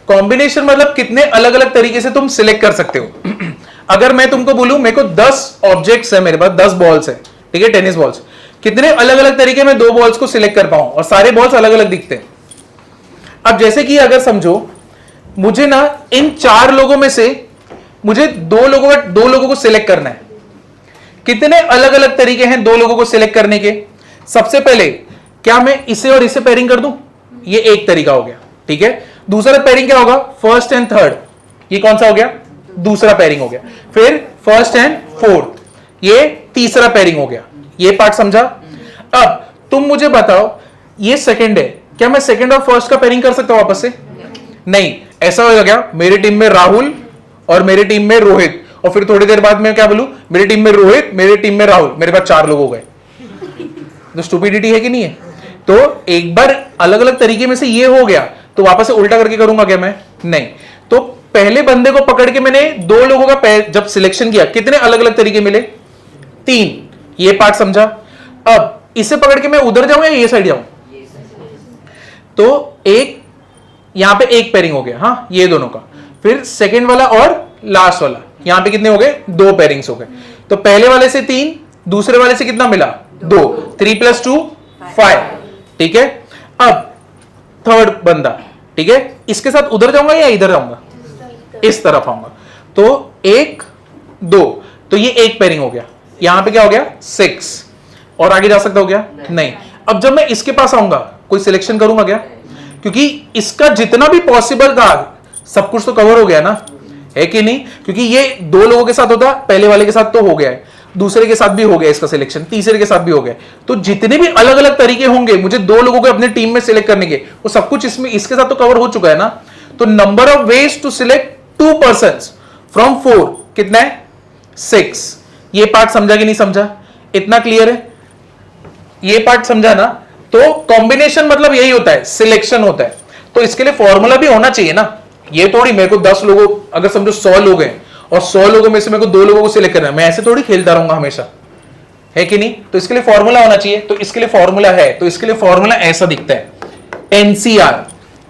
कॉम्बिनेशन मतलब कितने अलग अलग तरीके से तुम सिलेक्ट कर सकते हो। अगर मैं तुमको बोलूं मेरे को 10 ऑब्जेक्ट्स है, मेरे पास 10 बॉल्स है, ठीक है, टेनिस बॉल्स, कितने अलग अलग तरीके में 2 बॉल्स को सिलेक्ट कर पाऊं और सारे बॉल्स अलग अलग दिखते हैं। अब जैसे कि अगर समझो मुझे ना इन 4 लोगों में से मुझे 2 लोगों को सिलेक्ट करना है। कितने अलग अलग तरीके हैं 2 लोगों को सिलेक्ट करने के। सबसे पहले क्या मैं इसे और इसे पेयरिंग कर दूं, ये एक तरीका हो गया, ठीक है। दूसरा पेयरिंग क्या होगा, फर्स्ट एंड थर्ड, ये कौन सा हो गया, दूसरा पेयरिंग हो गया। फिर फर्स्ट एंड फोर्थ, ये तीसरा पेयरिंग हो गया। ये पार्ट समझा? अब तुम मुझे बताओ ये सेकंड है, क्या मैं सेकंड और फर्स्ट का पेयरिंग कर सकता हूं वापस से? नहीं, ऐसा होगा क्या, मेरी टीम में राहुल और मेरी टीम में रोहित, और फिर थोड़ी देर बाद मैं क्या बोलूं, मेरी टीम में रोहित, मेरी टीम में राहुल, मेरे पास 4 लोग हो गए। तो स्टूपिडिटी है कि नहीं है? तो एक बार अलग अलग तरीके में से ये हो गया तो वापस से उल्टा करके करूंगा क्या मैं? नहीं। तो पहले बंदे को पकड़ के मैंने दो लोगों का जब सिलेक्शन किया, कितने अलग अलग तरीके मिले? 3। ये पार्ट समझा। अब इसे पकड़ के मैं उधर जाऊं या ये साइड जाऊं? तो एक यहां पे एक पेयरिंग हो गया, हाँ, ये दोनों का। फिर सेकेंड वाला और लास्ट वाला, यहां पे कितने हो गए? 2 पेयरिंग्स हो गए। तो पहले वाले से 3, दूसरे वाले से कितना मिला? 2। 3 + 2 5। ठीक है। अब थर्ड बंदा, ठीक है, इसके साथ उधर जाऊंगा या इधर जाऊंगा? इस तरफ आऊंगा। तो 1 2, तो ये एक पेयरिंग हो गया। यहां पे क्या हो गया? 6। और आगे जा सकता हो क्या? नहीं। अब जब मैं इसके पास आऊंगा, कोई सिलेक्शन करूंगा क्या? क्योंकि इसका जितना भी पॉसिबल था सब कुछ तो कवर हो गया ना, है कि नहीं? क्योंकि ये 2 लोगों के साथ होता, पहले वाले के साथ तो हो गया है, दूसरे के साथ भी हो गया इसका सिलेक्शन, तीसरे के साथ भी हो गया। तो जितने भी अलग अलग तरीके होंगे मुझे 2 लोगों को अपने टीम में सिलेक्ट करने के, वो सब कुछ इसमें इसके साथ तो कवर हो चुका है ना। तो number of ways to select 2 persons from 4 कितना है? 6। ये पार्ट समझा कि नहीं समझा? इतना क्लियर है? ये पार्ट समझा ना? तो कॉम्बिनेशन मतलब यही होता है, सिलेक्शन होता है। तो इसके लिए फॉर्मूला भी होना चाहिए ना। ये थोड़ी मेरे को 10 लोगों, अगर समझो 100 लोग हैं और 100 लोगों में से मेरे को 2 लोगों को सिलेक्ट करना है, मैं ऐसे थोड़ी खेलता रहूंगा हमेशा, है कि नहीं? तो इसके लिए फॉर्मूला होना चाहिए। तो इसके लिए फॉर्मूला है, तो इसके लिए फॉर्मूला ऐसा दिखता है, एनसीआर।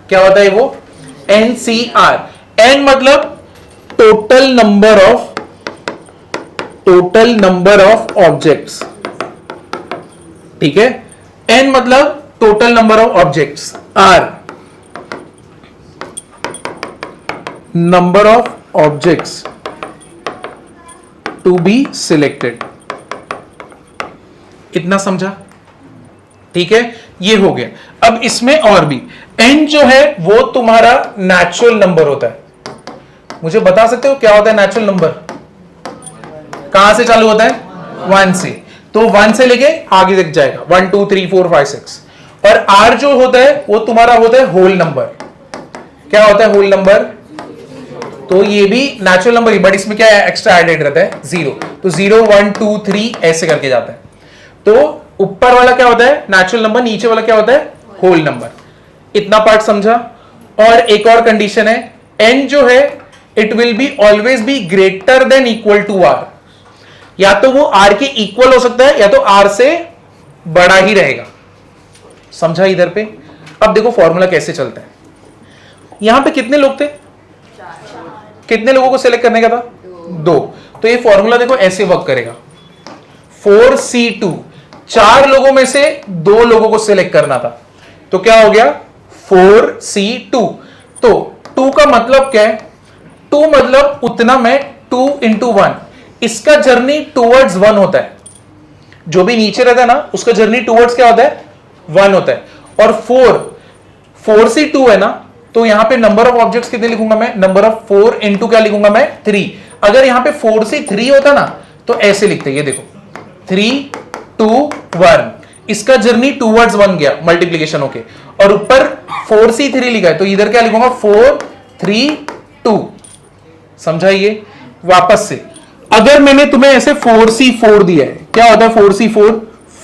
क्या होता है वो? एनसीआर। एन मतलब टोटल नंबर ऑफ ऑब्जेक्ट्स, ठीक है। एन मतलब total number of objects, r number of objects to be selected. इतना समझा? ठीक है, ये हो गया। अब इसमें और भी, एन जो है वो तुम्हारा नेचुरल नंबर होता है। मुझे बता सकते हो क्या होता है नेचुरल नंबर? कहां से चालू होता है? 1 से। तो 1 से लेके आगे तक जाएगा, 1 2 3 4 5 6। और आर जो होता है वो तुम्हारा होता है होल नंबर। क्या होता है होल नंबर? तो ये भी नेचुरल नंबर ही, बट इसमें क्या है? एक्स्ट्रा एडेड रहता है 0। तो 0 1 2 3 ऐसे करके जाता है। तो ऊपर वाला क्या होता है? Natural number. नीचे वाला क्या होता है? Whole number. इतना पार्ट समझा? और एक और कंडीशन है, n जो है it will be always be greater than equal to r। या तो वो r के इक्वल हो सकता है या तो r से बड़ा ही रहेगा। समझा इधर पे? अब देखो फॉर्मूला कैसे चलता है। यहां पे कितने लोग थे? कितने लोगों को सिलेक्ट करने का था? 2। तो ये फॉर्मूला देखो ऐसे वर्क करेगा, 4C2। 4 लोगों में से 2 लोगों को सिलेक्ट करना था, तो क्या हो गया? 4C2। तो 2 का मतलब क्या है? 2 मतलब उतना में 2 × 1। इसका जर्नी टूवर्ड्स 1 होता है। जो भी नीचे रहता है ना उसका जर्नी टूवर्ड्स क्या होता है? 1 होता है। और 4C2 है ना, तो यहां पे नंबर ऑफ ऑब्जेक्ट्स कितने लिखूंगा मैं? नंबर ऑफ 4 × क्या लिखूंगा मैं? 3। अगर यहां पे 4C3 होता ना तो ऐसे लिखते, ये देखो 3 2 1। इसका जर्नी टूवर्ड्स 1 गया मल्टीप्लीकेशन होके, और ऊपर 4C3 लिखा है तो इधर क्या लिखूंगा? 4 3 2। समझा? ये वापस से अगर मैंने तुम्हें ऐसे 4C4 दिया है, क्या होता है 4C4?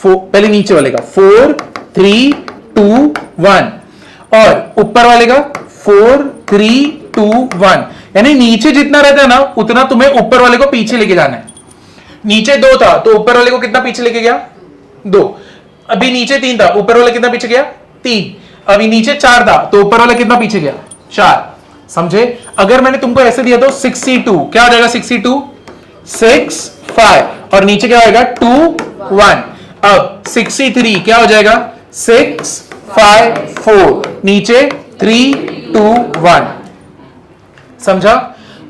पहले नीचे वाले का 4 3 2 1 और ऊपर वाले का 4 3 2 1। यानी नीचे जितना रहता है ना उतना तुम्हें ऊपर वाले को पीछे लेके जाना है। नीचे 2 था तो ऊपर वाले को कितना पीछे लेके गया? 2। अभी नीचे 3 था, ऊपर वाला कितना पीछे गया? 3। अभी नीचे 4 था तो ऊपर वाला कितना पीछे गया? 4। समझे? अगर मैंने तुमको ऐसे दिया तो 6C2 क्या हो जाएगा? 6C2 6 5 और नीचे क्या होगा? 2 1। अब 6C3 क्या हो जाएगा? 6 5 4 नीचे 3 2 1। समझा?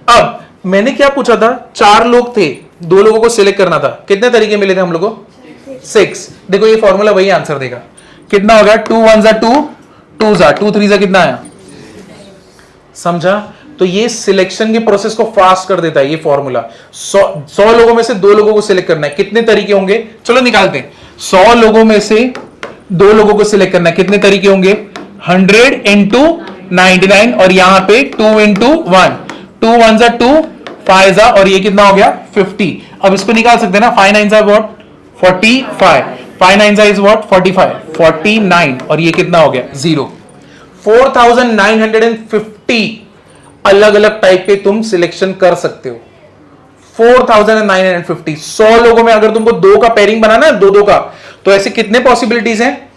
अब मैंने क्या पूछा था? 4 लोग थे, 2 लोगों को सिलेक्ट करना था। कितने तरीके मिले थे हम लोगों को? 6। देखो ये फॉर्मूला वही आंसर देगा। कितना हो गया? 2 1 2 2 2 3 कितना आया? समझा? तो ये सिलेक्शन के प्रोसेस को फास्ट कर देता है ये फॉर्मूला। 100 लोगों में से 2 लोगों को सिलेक्ट करना है, कितने तरीके होंगे? चलो निकालते हैं। 100 लोगों में से 2 लोगों को सिलेक्ट करना है, कितने तरीके होंगे? 100 × 99 और यहां पे 2 × 1। 2 1 2 5 और ये कितना हो गया? 50। अब इसको निकाल सकते हैं ना, 5 9 व्हाट? 45। 5 9 is what? 45 49 और ये कितना हो गया? 0। 4950 अलग अलग टाइप के तुम सिलेक्शन कर सकते हो। 4950, 100 लोगों में अगर तुमको 2 का पेयरिंग बनाना है, 2 का, तो ऐसे कितने पॉसिबिलिटीज हैं?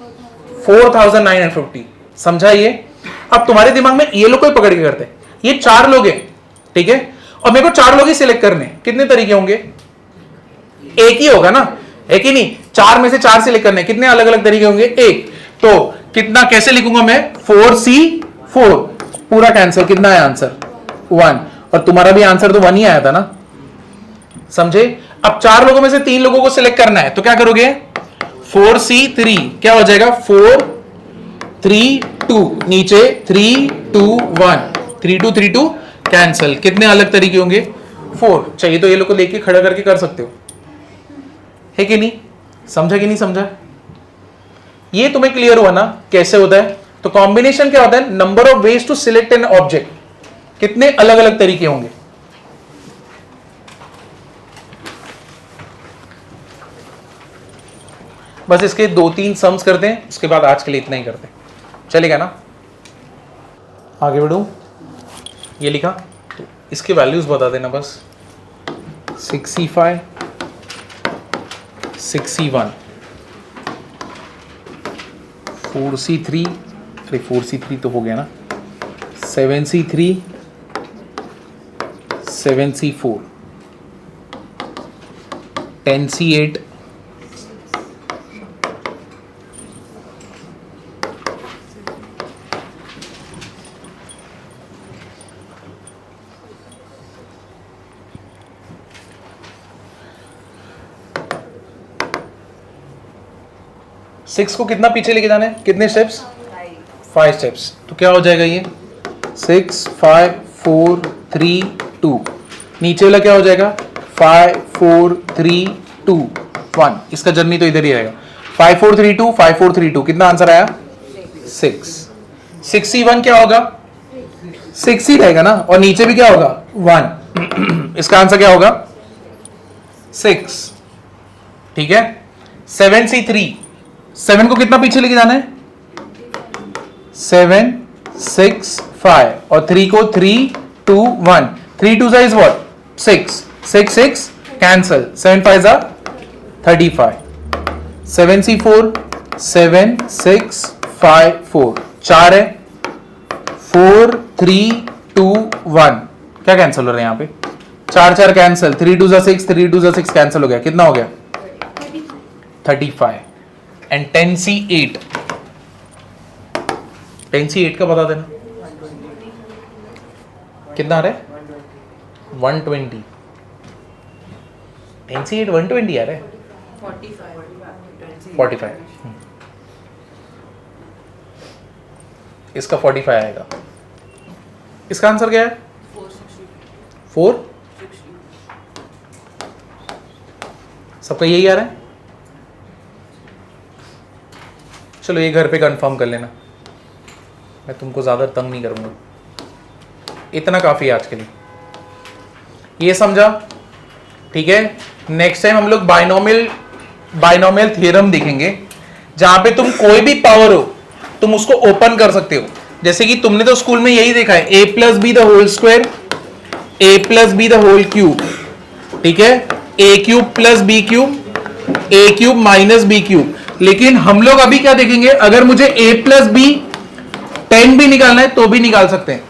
4950। समझा ये? अब तुम्हारे दिमाग में ये लोग कोई पकड़ के करते हैं, ये 4 लोग हैं, ठीक है, और मेरे को 4 लोग ही सिलेक्ट करने, कितने तरीके होंगे? एक ही होगा ना, है कि नहीं? 4 में से 4 सिलेक्ट करने, कितने अलग अलग तरीके होंगे? एक। तो कितना कैसे लिखूंगा मैं? 4C4 पूरा कैंसिल, कितना है आंसर? 1। और तुम्हारा भी आंसर तो 1 ही आया था ना, समझे? अब 4 लोगों में से 3 लोगों को सिलेक्ट करना है, तो क्या करोगे? 4C3 क्या हो जाएगा? 4 3 2, नीचे 3 2 1, 3 2 3 2 कैंसिल, कितने अलग तरीके होंगे? 4। चाहिए तो ये लोग को देख के खड़ा करके कर सकते हो, है कि नहीं? समझा कि नहीं समझा? ये तुम्हें क्लियर हुआ ना कैसे होता है? तो कॉम्बिनेशन क्या होता है? Number of ways to select n object, कितने अलग अलग तरीके होंगे। बस इसके 2-3 सम्स करते हैं, उसके बाद आज के लिए इतना ही करते हैं, चलेगा ना? आगे बढ़ूं? ये लिखा, तो इसके वैल्यूज बता देना बस। 6C5, 6C1, 4C3, अरे 4C3 तो हो गया ना, 7C3, 7C4, 10C8, 6 को कितना पीछे लेके जाना है? कितने स्टेप्स? 5 स्टेप्स। तो क्या हो जाएगा ये? 6 5 4 3 2, नीचे वाला क्या हो जाएगा? 5 4 3 2 1, इसका जर्नी तो इधर ही रहेगा। 5 4 3 2, 5 4 3 2, कितना आंसर आया? 6। 6C1 क्या होगा? 6 ही रहेगा ना, और नीचे भी क्या होगा? 1। इसका आंसर क्या होगा? 6, ठीक है। 7C3, 7 को कितना पीछे लेके जाना है? 7 6 5, और 3 को 3 2 1, 3 2 is what? 6, 6 6 cancel, 7 5 are 35। 7C4, 7 6 5 4, 4 है, 4 3 2 1, क्या कैंसिल हो रहा है यहाँ पे? 4 4 कैंसिल, 3 2 6, 3 2 6 कैंसिल हो गया, कितना हो गया? 35। एंड 10C8, 10C8 का बता देना कितना आ रहा है? 120। 10C8 120 आ रहा है? 45। इसका 45 आएगा। इसका आंसर क्या है? 4। सबका यही आ रहा है? चलो ये घर पे कंफर्म कर लेना, मैं तुमको ज़्यादा तंग नहीं करूँगा, इतना काफ़ी है आज के लिए। ये समझा? ठीक है। नेक्स्ट टाइम हम लोग बाइनोमियल थ्योरम देखेंगे, जहाँ पे तुम कोई भी पावर हो तुम उसको ओपन कर सकते हो। जैसे कि तुमने तो स्कूल में यही देखा है, a + b the whole square, a + b the whole cube, ठीक है, a³ + b³, a³ - b³। लेकिन हम लोग अभी क्या देखेंगे, अगर मुझे a + b 10 भी निकालना है तो भी निकाल सकते हैं,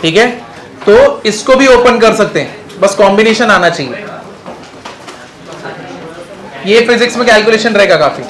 ठीक है। तो इसको भी ओपन कर सकते हैं, बस कॉम्बिनेशन आना चाहिए। ये फिजिक्स में कैलकुलेशन रहेगा काफी।